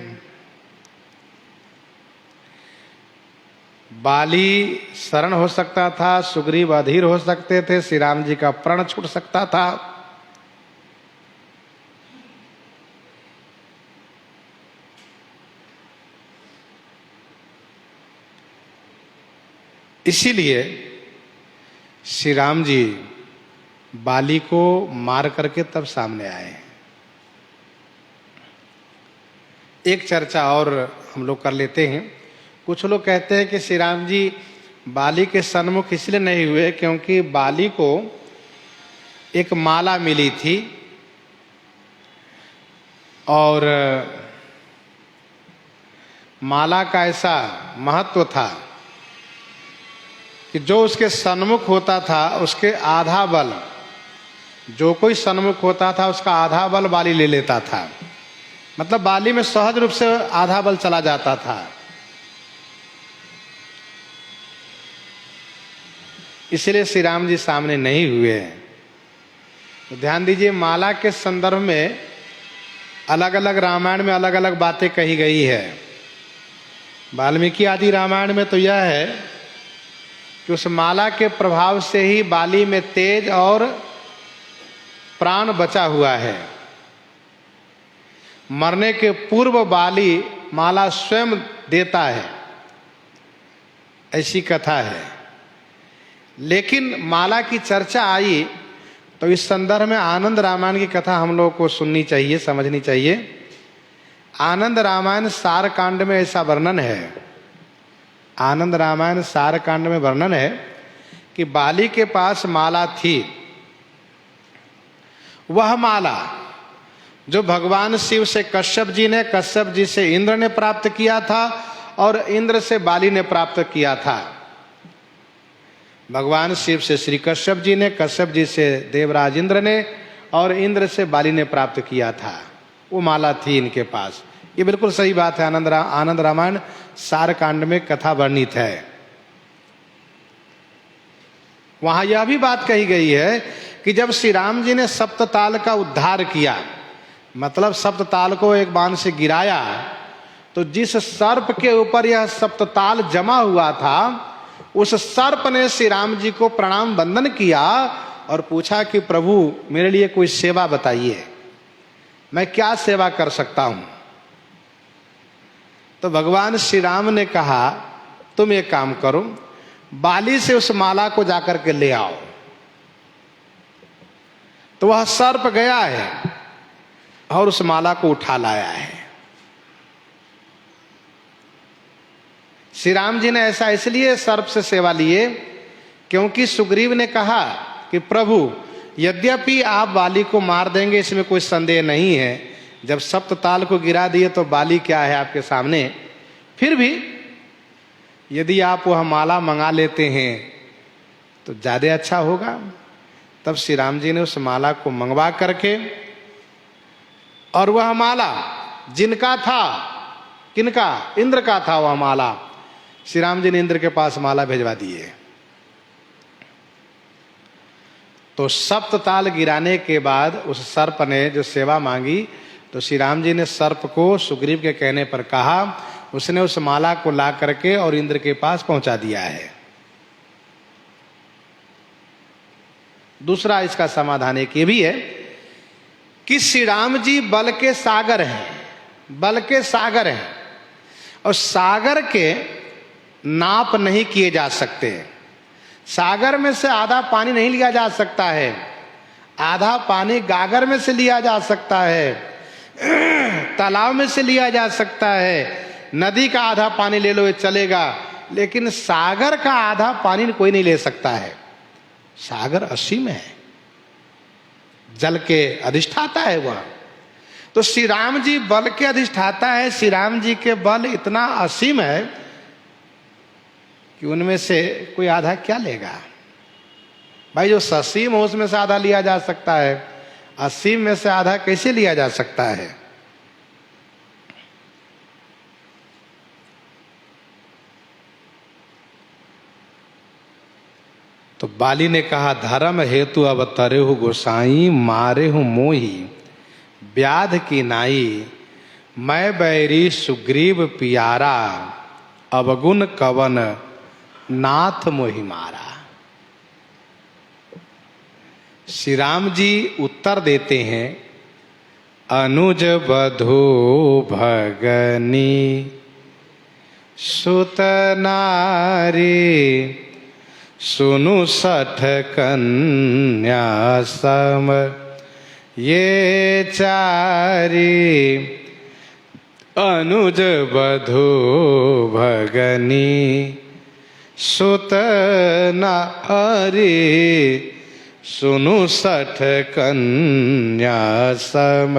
बाली शरण हो सकता था, सुग्रीव अधीर हो सकते थे, श्री राम जी का प्रण छूट सकता था। इसीलिए श्री राम जी बाली को मार करके तब सामने आए। एक चर्चा और हम लोग कर लेते हैं। कुछ लोग कहते हैं कि श्री राम जी बाली के सन्मुख इसलिए नहीं हुए क्योंकि बाली को एक माला मिली थी, और माला का ऐसा महत्व था कि जो उसके सन्मुख होता था उसके आधा बल, जो कोई सन्मुख होता था उसका आधा बल बाली ले लेता था। मतलब बाली में सहज रूप से आधा बल चला जाता था। इसलिए श्री राम जी सामने नहीं हुए। तो ध्यान दीजिए, माला के संदर्भ में अलग अलग रामायण में अलग अलग बातें कही गई है। वाल्मीकि आदि रामायण में तो यह है कि उस माला के प्रभाव से ही बाली में तेज और प्राण बचा हुआ है। मरने के पूर्व बाली माला स्वयं देता है, ऐसी कथा है। लेकिन माला की चर्चा आई तो इस संदर्भ में आनंद रामायण की कथा हम लोगों को सुननी चाहिए, समझनी चाहिए। आनंद रामायण सार कांड में ऐसा वर्णन है, आनंद रामायण सार कांड में वर्णन है कि बाली के पास माला थी। वह माला जो भगवान शिव से कश्यप जी ने, कश्यप जी से इंद्र ने प्राप्त किया था, और इंद्र से बाली ने प्राप्त किया था। भगवान शिव से श्री कश्यप जी ने, कश्यप जी से देवराज इंद्र ने, और इंद्र से बाली ने प्राप्त किया था। वो माला थी इनके पास। ये बिल्कुल सही बात है। आनंद रामायण सार कांड में कथा वर्णित है। वहां यह भी बात कही गई है कि जब श्री राम जी ने सप्तताल का उद्धार किया, मतलब सप्तताल को एक बाण से गिराया, तो जिस सर्प के ऊपर यह सप्तताल जमा हुआ था, उस सर्प ने श्री राम जी को प्रणाम वंदन किया और पूछा कि प्रभु मेरे लिए कोई सेवा बताइए, मैं क्या सेवा कर सकता हूं। तो भगवान श्री राम ने कहा तुम एक काम करो, बाली से उस माला को जाकर के ले आओ। तो वह सर्प गया है और उस माला को उठा लाया है। श्री राम जी ने ऐसा इसलिए सर्प से सेवा लिए क्योंकि सुग्रीव ने कहा कि प्रभु यद्यपि आप बाली को मार देंगे, इसमें कोई संदेह नहीं है, जब सप्तताल को गिरा दिए तो बाली क्या है आपके सामने, फिर भी यदि आप वह माला मंगा लेते हैं तो ज्यादा अच्छा होगा। तब श्री राम जी ने उस माला को मंगवा करके, और वह माला जिनका था, किनका, इंद्र का था, वह माला श्री राम जी ने इंद्र के पास माला भेजवा दिए। तो सप्तताल गिराने के बाद उस सर्प ने जो सेवा मांगी, तो श्री राम जी ने सर्प को सुग्रीव के कहने पर कहा, उसने उस माला को ला करके और इंद्र के पास पहुंचा दिया है। दूसरा इसका समाधान एक ये भी है कि श्री राम जी बल के सागर हैं, बल के सागर हैं, और सागर के नाप नहीं किए जा सकते। सागर में से आधा पानी नहीं लिया जा सकता है, आधा पानी गागर में से लिया जा सकता है, तालाब में से लिया जा सकता है, नदी का आधा पानी ले लो ये चलेगा, लेकिन सागर का आधा पानी कोई नहीं ले सकता है। सागर असीम है, जल के अधिष्ठाता है वह। तो श्री राम जी बल के अधिष्ठाता है, श्री राम जी के बल इतना असीम है कि उनमें से कोई आधा क्या लेगा। भाई जो ससीम हो उसमें से आधा लिया जा सकता है, असीम में से आधा कैसे लिया जा सकता है। तो बाली ने कहा धर्म हेतु अवतरे हो गोसाई, मारे हो मोही व्याध की नाई, मैं बैरी सुग्रीव पियारा, अवगुण कवन नाथ मोहि मारा। श्री राम जी उत्तर देते हैं, अनुज बधू भगनी सुत नारी, सुनु सठ कन्या सम ये चारी, अनुज बधू भगनी सुत नारी, सुनु सठ कन्या सम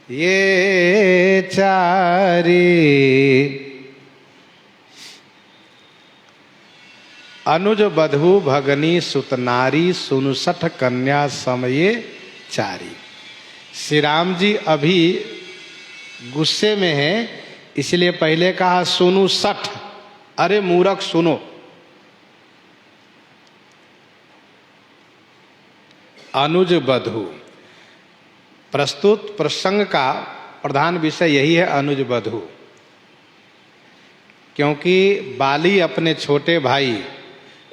ये चारी। अनुज बधू भगनी सुत नारी, सुनु सठ कन्या समये चारी। श्री राम जी अभी गुस्से में हैं, इसलिए पहले कहा सुनु सठ, अरे मूर्ख सुनो। अनुज बधू, प्रस्तुत प्रसंग का प्रधान विषय यही है, अनुज बधू। क्योंकि बाली अपने छोटे भाई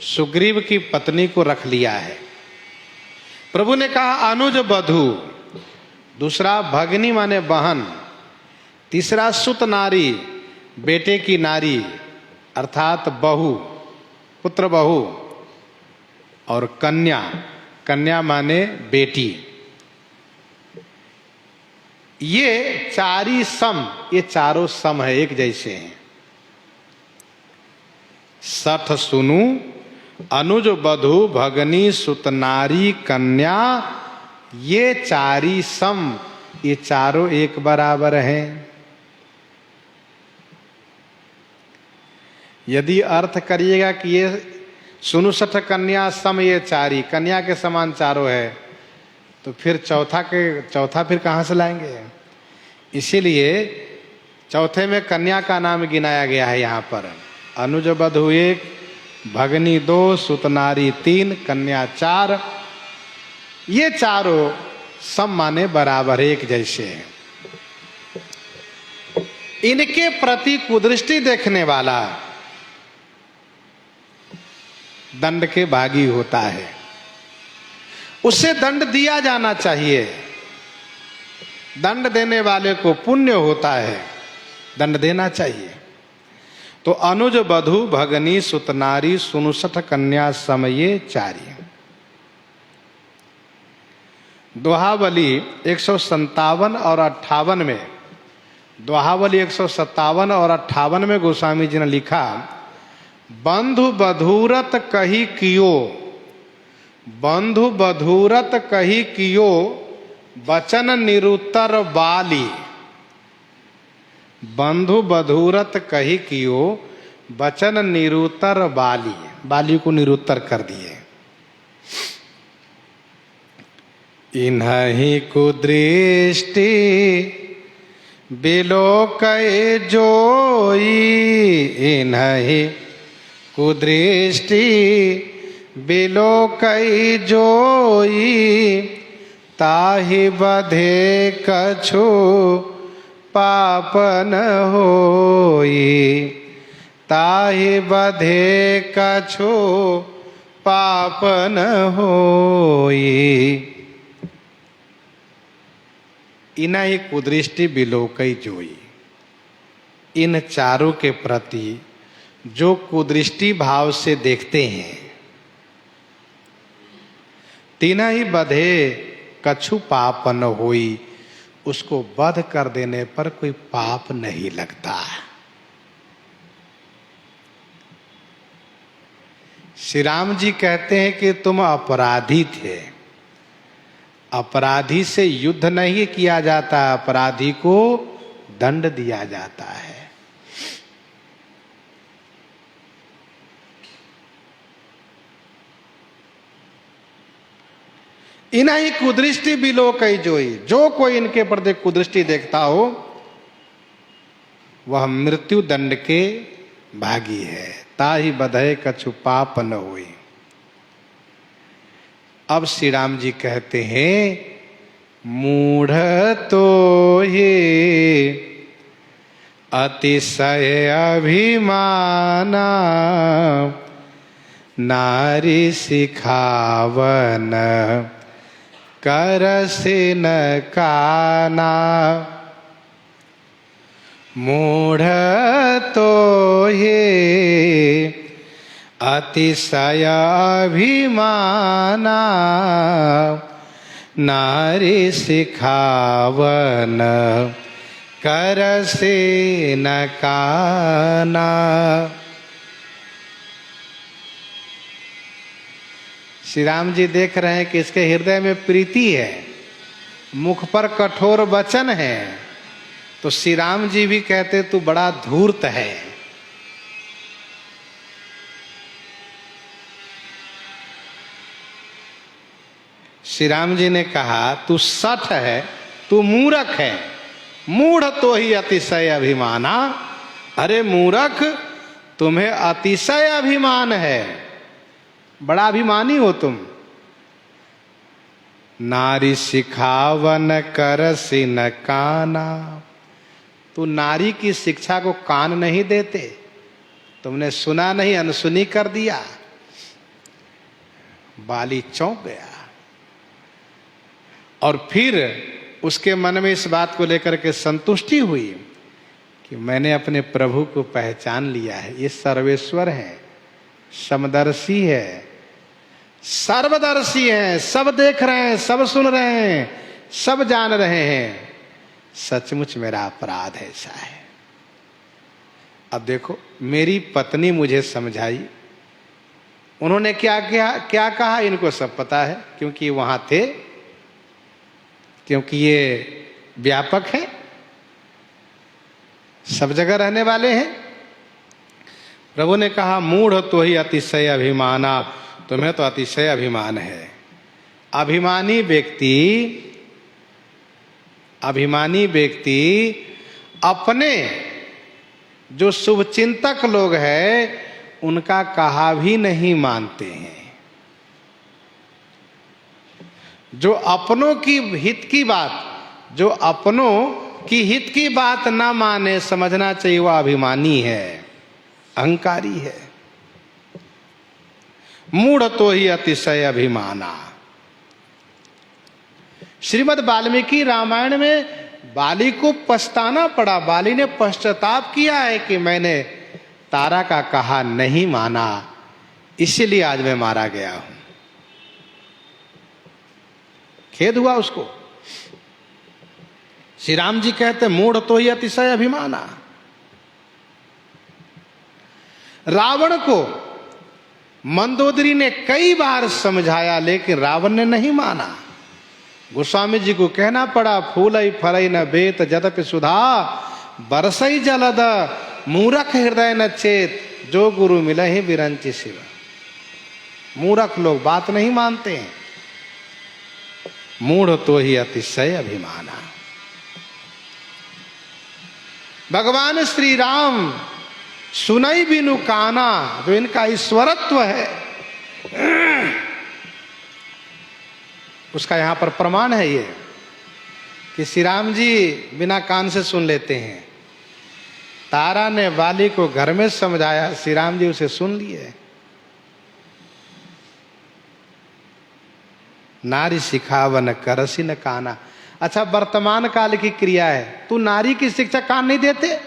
सुग्रीव की पत्नी को रख लिया है। प्रभु ने कहा अनुज बधू, दूसरा भगनी माने बहन, तीसरा सुत नारी बेटे की नारी अर्थात बहू, पुत्र बहू, और कन्या, कन्या माने बेटी। ये चारी सम, ये चारों सम है, एक जैसे हैं। सठ सुनु अनुज बधू भगनी सुत नारी कन्या, ये चारी सम, ये चारों एक बराबर हैं। यदि अर्थ करिएगा कि ये सुनु सठ कन्या सम ये चारी, कन्या के समान चारों है, तो फिर चौथा फिर कहाँ से लाएंगे। इसीलिए चौथे में कन्या का नाम गिनाया गया है यहाँ पर। अनुज बधू 1, भगनी 2, सुत नारी 3, कन्या 4, ये चारों सम माने बराबर एक जैसे हैं। इनके प्रति कुदृष्टि देखने वाला दंड के भागी होता है, उसे दंड दिया जाना चाहिए। दंड देने वाले को पुण्य होता है, दंड देना चाहिए। तो अनुज बधू भगनी सुत नारी, सुनु सठ कन्या समये चारी। दोहावली 157 और 58 में, दोहावली 157 और 58 में गोस्वामी जी ने लिखा, बंधु बधूरत कही कियो, बंधु बधूरत कही कियो, बचन निरुत्तर बाली। बंधु बधूरत कही कियो, बचन निरुत्तर बाली। बाली को निरुत्तर कर दिए। इन्हीं कुदृष्टि बिलोकय जोई, इन्हीं कुदृष्टि बिलोकय जोई, ताहि बधे कछु पापन होई, ताहि बधे कछु पाप न होई। इना ही कुदृष्टि बिलोकई जोई। इन चारों के प्रति जो कुदृष्टि भाव से देखते हैं, तीना ही बधे कछु पाप न होई। उसको वध कर देने पर कोई पाप नहीं लगता। श्री राम जी कहते हैं कि तुम अपराधी थे। अपराधी से युद्ध नहीं किया जाता, अपराधी को दंड दिया जाता है। इना ही कुदृष्टि बिलोकई जोई। जो कोई इनके प्रति कुदृष्टि देखता हो वह मृत्यु दंड के भागी है। ताहि बधय कछु पाप न होई। अब श्री राम जी कहते हैं, मूढ़ तो ये अतिशय अभिमाना, नारी सिखावन करसि न काना। मूढ़ तो ये अतिशय अभिमाना, नारी सिखावन करसि न काना। श्री राम जी देख रहे हैं कि इसके हृदय में प्रीति है, मुख पर कठोर वचन है, तो श्री राम जी भी कहते तू बड़ा धूर्त है। श्री राम जी ने कहा तू सठ है, तू मूर्ख है। मूढ़ तो ही अतिशय अभिमाना। अरे मूर्ख, तुम्हें अतिशय अभिमान है, बड़ा अभिमानी हो तुम। नारी सिखावन करसि न काना। तू नारी की शिक्षा को कान नहीं देते, तुमने सुना नहीं, अनसुनी कर दिया। बाली चौंक गया और फिर उसके मन में इस बात को लेकर के संतुष्टि हुई कि मैंने अपने प्रभु को पहचान लिया है। ये सर्वेश्वर है, समदर्शी है, सर्वदर्शी है, सब देख रहे हैं, सब सुन रहे हैं, सब जान रहे हैं। सचमुच मेरा अपराध ऐसा है। अब देखो, मेरी पत्नी मुझे समझाई, उन्होंने क्या क्या कहा इनको सब पता है, क्योंकि वहां थे, क्योंकि ये व्यापक है, सब जगह रहने वाले हैं। प्रभु ने कहा मूढ़ तो ही अतिशय अभिमाना। तुम्हें तो अतिशय अभिमान है। अभिमानी व्यक्ति अपने जो शुभचिंतक लोग हैं उनका कहा भी नहीं मानते हैं। जो अपनों की हित की बात, जो अपनों की हित की बात ना माने, समझना चाहिए वह अभिमानी है, अहंकारी है। मूढ़ तो ही अतिशय अभिमाना। श्रीमद् वाल्मीकि रामायण में बाली को पछताना पड़ा। बाली ने पश्चाताप किया है कि मैंने तारा का कहा नहीं माना, इसीलिए आज मैं मारा गया हूं। खेद हुआ उसको। श्री राम जी कहते मूढ़ तो ही अतिशय अभिमाना। रावण को मंदोदरी ने कई बार समझाया, लेकिन रावण ने नहीं माना। गोस्वामी जी को कहना पड़ा, फूलई फरई न बेत जदपि सुधा, बरसई जलद मूरख हृदय न चेत, जो गुरु मिले ही विरंचि शिव। मूर्ख लोग बात नहीं मानते हैं। मूढ़ तो ही अतिशय अभिमाना। भगवान श्री राम सुनई बिनु काना, जो इनका ईश्वरत्व है उसका यहां पर प्रमाण है ये कि श्री राम जी बिना कान से सुन लेते हैं। तारा ने वाली को घर में समझाया, श्री राम जी उसे सुन लिए। नारी सिखावन करसी न काना। अच्छा, वर्तमान काल की क्रिया है, तू नारी की शिक्षा कान नहीं देते?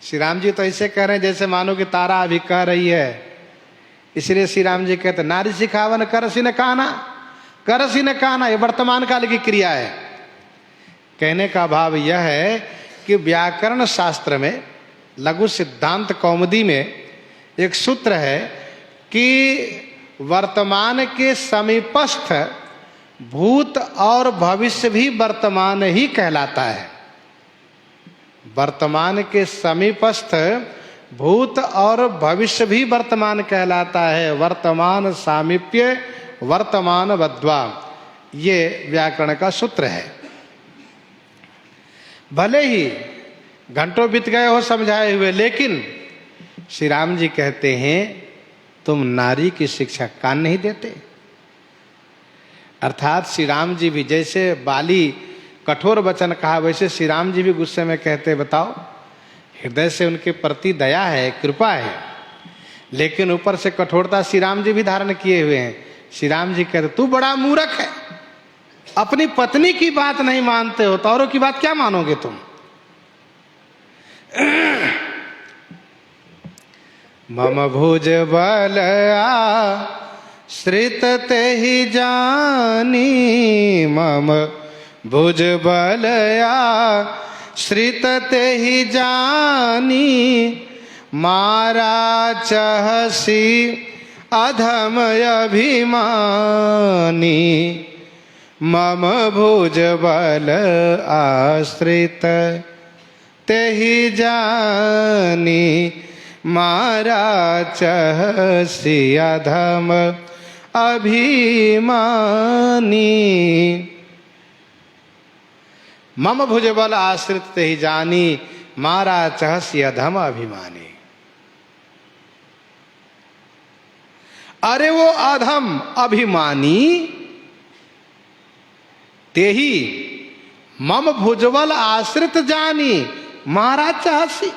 श्री राम जी तो ऐसे कह रहे हैं जैसे मानो कि तारा अभी कह रही है। इसलिए श्री राम जी कहते नारी सिखावन करसी न काना, करसी न काना, ये वर्तमान काल की क्रिया है। कहने का भाव यह है कि व्याकरण शास्त्र में लघु सिद्धांत कौमुदी में एक सूत्र है कि वर्तमान के समीपस्थ भूत और भविष्य भी वर्तमान ही कहलाता है। वर्तमान के समीपस्थ भूत और भविष्य भी वर्तमान कहलाता है। वर्तमान सामीप्य वर्तमान वद्वा, ये व्याकरण का सूत्र है। भले ही घंटों बीत गए हो समझाए हुए, लेकिन श्री राम जी कहते हैं तुम नारी की शिक्षा कान नहीं देते। अर्थात श्री राम जी भी जैसे बाली कठोर वचन कहा, वैसे श्री राम जी भी गुस्से में कहते बताओ, हृदय से उनके प्रति दया है, कृपा है, लेकिन ऊपर से कठोरता श्री राम जी भी धारण किए हुए हैं। श्री राम जी कहते तू बड़ा मूर्ख है, अपनी पत्नी की बात नहीं मानते हो तो औरों की बात क्या मानोगे तुम? मम भुज बल आश्रित ते ही जानी, मम भुज बल आश्रित ते ही जानी, मारा चहसी अधम अभिमानी, मम भुज बल आश्रित ते ही जानी, मारा चहसी अधम अभिमानी, मम भुजबल आश्रित ते ही जानी, मारा चहसी अधम अभिमानी। अरे वो अधम अभिमानी ते ही मम भुजबल आश्रित जानी, मारा चहसी।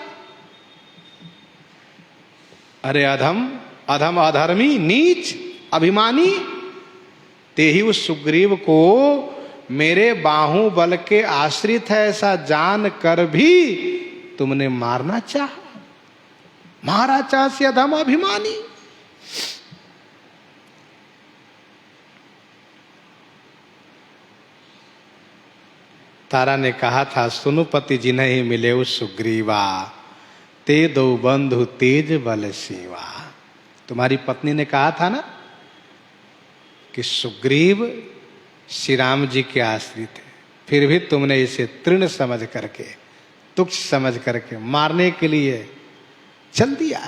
अरे अधम, अधम अधर्मी, नीच, अभिमानी, ते ही उस सुग्रीव को मेरे बाहुबल के आश्रित है ऐसा जान कर भी तुमने मारना चाहा, मारा चहसी अधम अभिमानी। तारा ने कहा था सुनु पति जिन्हें ही मिले उस सुग्रीवा, ते दो बंधु तेज बल सेवा। तुम्हारी पत्नी ने कहा था ना कि सुग्रीव श्री राम जी के आश्रित है, फिर भी तुमने इसे तृण समझ करके, तुच्छ समझ करके मारने के लिए चल दिया।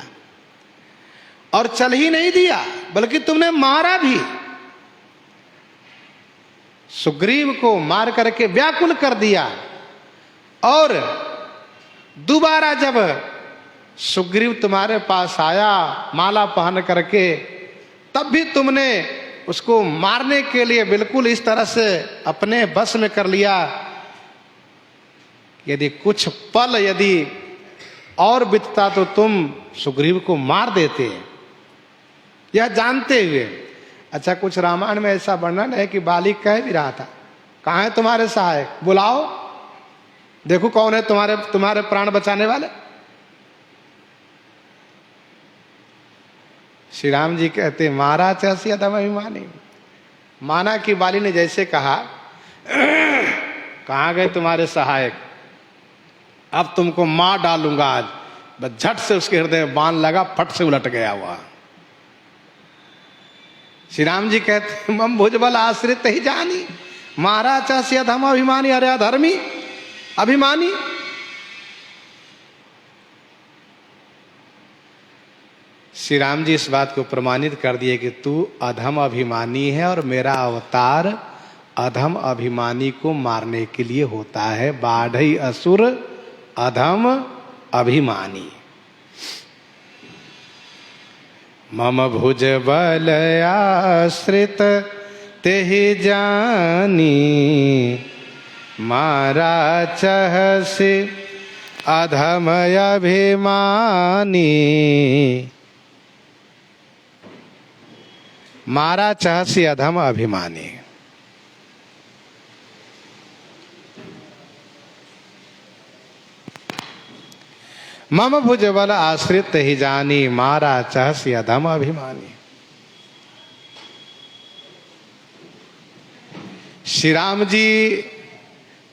और चल ही नहीं दिया बल्कि तुमने मारा भी। सुग्रीव को मार करके व्याकुल कर दिया। और दोबारा जब सुग्रीव तुम्हारे पास आया माला पहन करके, तब भी तुमने उसको मारने के लिए बिल्कुल इस तरह से अपने बस में कर लिया। यदि कुछ पल यदि और बीतता तो तुम सुग्रीव को मार देते, यह जानते हुए। अच्छा, कुछ रामायण में ऐसा वर्णन है कि बाली कह भी रहा था, कहाँ है तुम्हारे सहायक, बुलाओ, देखो कौन है तुम्हारे प्राण बचाने वाले। श्री राम जी कहते मारा चहसी अधम अभिमानी। माना कि बाली ने जैसे कहा, कहाँ गए तुम्हारे सहायक, अब तुमको मार डालूंगा आज। बस झट से उसके हृदय में बाण लगा, फट से उलट गया हुआ। श्री राम जी कहते मम भुजबल आश्रित ही जानी, मारा चहसी अधम अभिमानी। अरे अधर्मी, अभिमानी। श्री राम जी इस बात को प्रमाणित कर दिए कि तू अधम अभिमानी है और मेरा अवतार अधम अभिमानी को मारने के लिए होता है। बाढ़ई असुर अधम अभिमानी। मम भुज बल आश्रित तेहि जानी, मारा चहसी अधम अभिमानी। मारा चहसी अधम अभिमानी। मम भुजबल आश्रित ही जानी, मारा चहसी अधम अभिमानी। श्री राम जी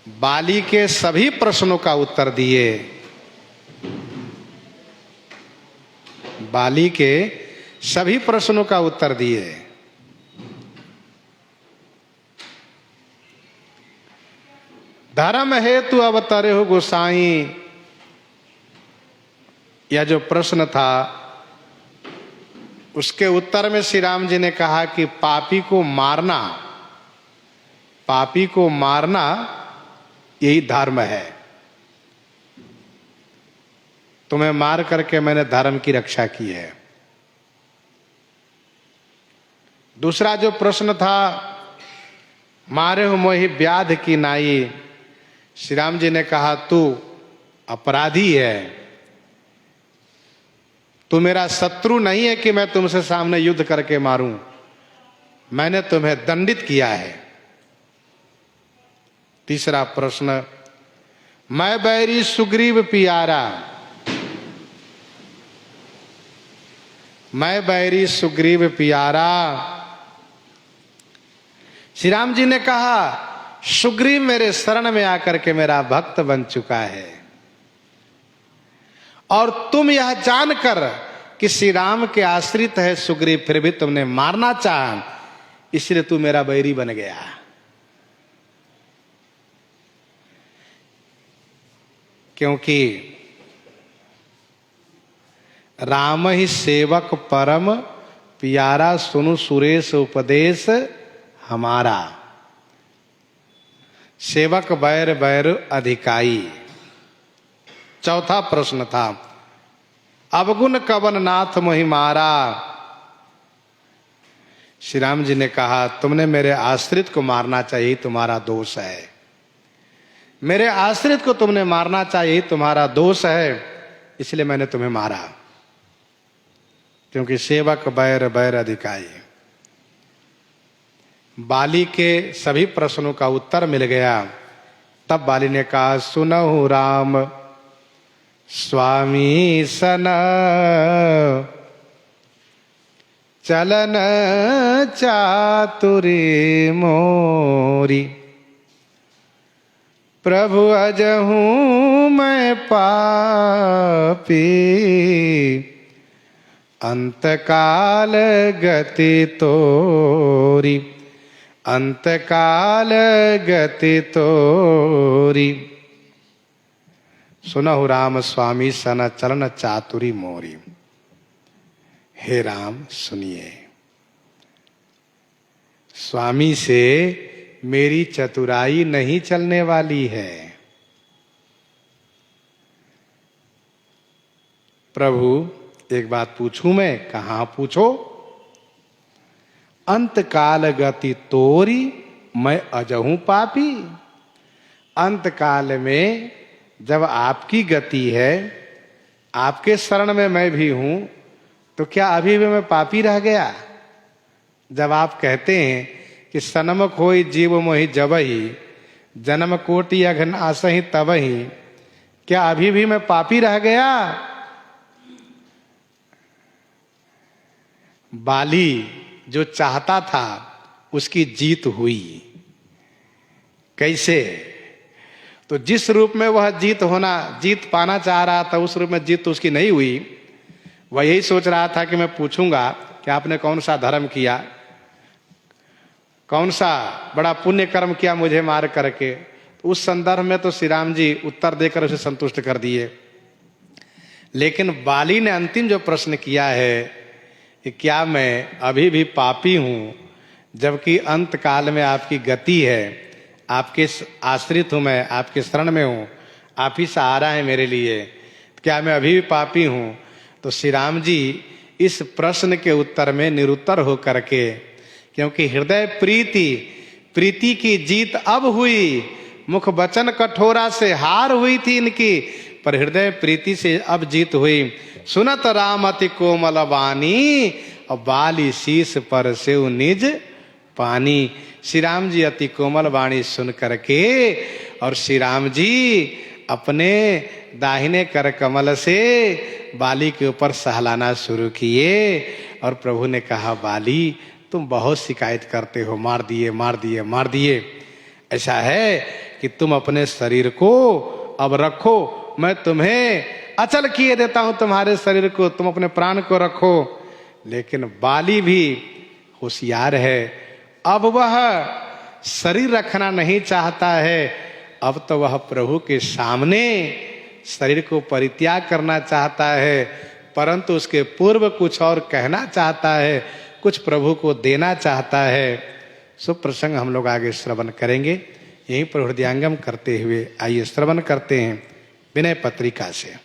बाली के सभी प्रश्नों का उत्तर दिए। बाली के सभी प्रश्नों का उत्तर दिए। धर्म हेतु अवतरे हो गोसाई, यह जो प्रश्न था उसके उत्तर में श्री राम जी ने कहा कि पापी को मारना, पापी को मारना यही धर्म है। तुम्हें मार करके मैंने धर्म की रक्षा की है। दूसरा जो प्रश्न था, मारे हो मोहि व्याध की नाई, श्री राम जी ने कहा तू अपराधी है, तू मेरा शत्रु नहीं है कि मैं तुमसे सामने युद्ध करके मारूं, मैंने तुम्हें दंडित किया है। तीसरा प्रश्न, मैं बैरी सुग्रीव पियारा, मैं बैरी सुग्रीव पियारा। श्री राम जी ने कहा सुग्रीव मेरे शरण में आकर के मेरा भक्त बन चुका है, और तुम यह जानकर कि श्री राम के आश्रित है सुग्रीव, फिर भी तुमने मारना चाहा, इसलिए तू मेरा बैरी बन गया। क्योंकि राम ही सेवक परम प्यारा, सुनु सुरेश उपदेश हमारा। सेवक बैर बैर अधिकाई। चौथा प्रश्न था, अवगुण कवन नाथ मोहि मारा। श्री राम जी ने कहा तुमने मेरे आश्रित को मारना चाहिए, तुम्हारा दोष है। मेरे आश्रित को तुमने मारना चाहिए, तुम्हारा दोष है, इसलिए मैंने तुम्हें मारा। क्योंकि सेवक बैर बैर अधिकाई। बाली के सभी प्रश्नों का उत्तर मिल गया। तब बाली ने कहा सुनहु राम स्वामी सन, चलन चातुरी मोरी। प्रभु अजहूँ मैं पापी, अंतकाल गति तोरी, अंतकाल गति तोरी। सुनहु राम स्वामी सन, चलन चातुरी मोरी। हे राम सुनिए, स्वामी से मेरी चतुराई नहीं चलने वाली है। प्रभु एक बात पूछूं मैं? कहाँ पूछो। अंत काल गति तोरी, मैं अजहूं पापी। अंत काल में जब आपकी गति है, आपके शरण में मैं भी हूं, तो क्या अभी भी मैं पापी रह गया? जब आप कहते हैं कि सनमक होई जीव मोहि जबहि, जन्म कोटि अघन आसहि तबहि, क्या अभी भी मैं पापी रह गया? बाली जो चाहता था उसकी जीत हुई। कैसे? तो जिस रूप में वह जीत पाना चाह रहा था, उस रूप में जीत तो उसकी नहीं हुई। वह यही सोच रहा था कि मैं पूछूंगा कि आपने कौन सा धर्म किया, कौन सा बड़ा पुण्य कर्म किया मुझे मार करके। तो उस संदर्भ में तो श्री राम जी उत्तर देकर उसे संतुष्ट कर दिए। लेकिन बाली ने अंतिम जो प्रश्न किया है कि क्या मैं अभी भी पापी हूं, जबकि अंत काल में आपकी गति है, आपके आश्रित हूं, मैं आपके शरण में हूं, आप ही सहारा है मेरे लिए, क्या मैं अभी भी पापी हूं? तो श्री राम जी इस प्रश्न के उत्तर में निरुत्तर हो करके, क्योंकि हृदय प्रीति की जीत अब हुई, मुख वचन कठोरा से हार हुई थी इनकी, पर हृदय प्रीति से अब जीत हुई। सुनत राम अति कोमल वाणी, और बाली शीस पर से निज पानी। श्री राम जी अति कोमल वाणी सुन करके और श्री राम जी अपने दाहिने कर कमल से बाली के ऊपर सहलाना शुरू किए और प्रभु ने कहा, बाली तुम बहुत शिकायत करते हो, मार दिए मार दिए मार दिए। ऐसा है कि तुम अपने शरीर को अब रखो, मैं तुम्हें अचल किए देता हूं तुम्हारे शरीर को, तुम अपने प्राण को रखो। लेकिन बाली भी होशियार है, अब वह शरीर रखना नहीं चाहता है, अब तो वह प्रभु के सामने शरीर को परित्याग करना चाहता है, परंतु उसके पूर्व कुछ और कहना चाहता है, कुछ प्रभु को देना चाहता है। सो प्रसंग हम लोग आगे श्रवण करेंगे। यहीं पर हृदयांगम करते हुए आइए श्रवण करते हैं विनय पत्रिका से।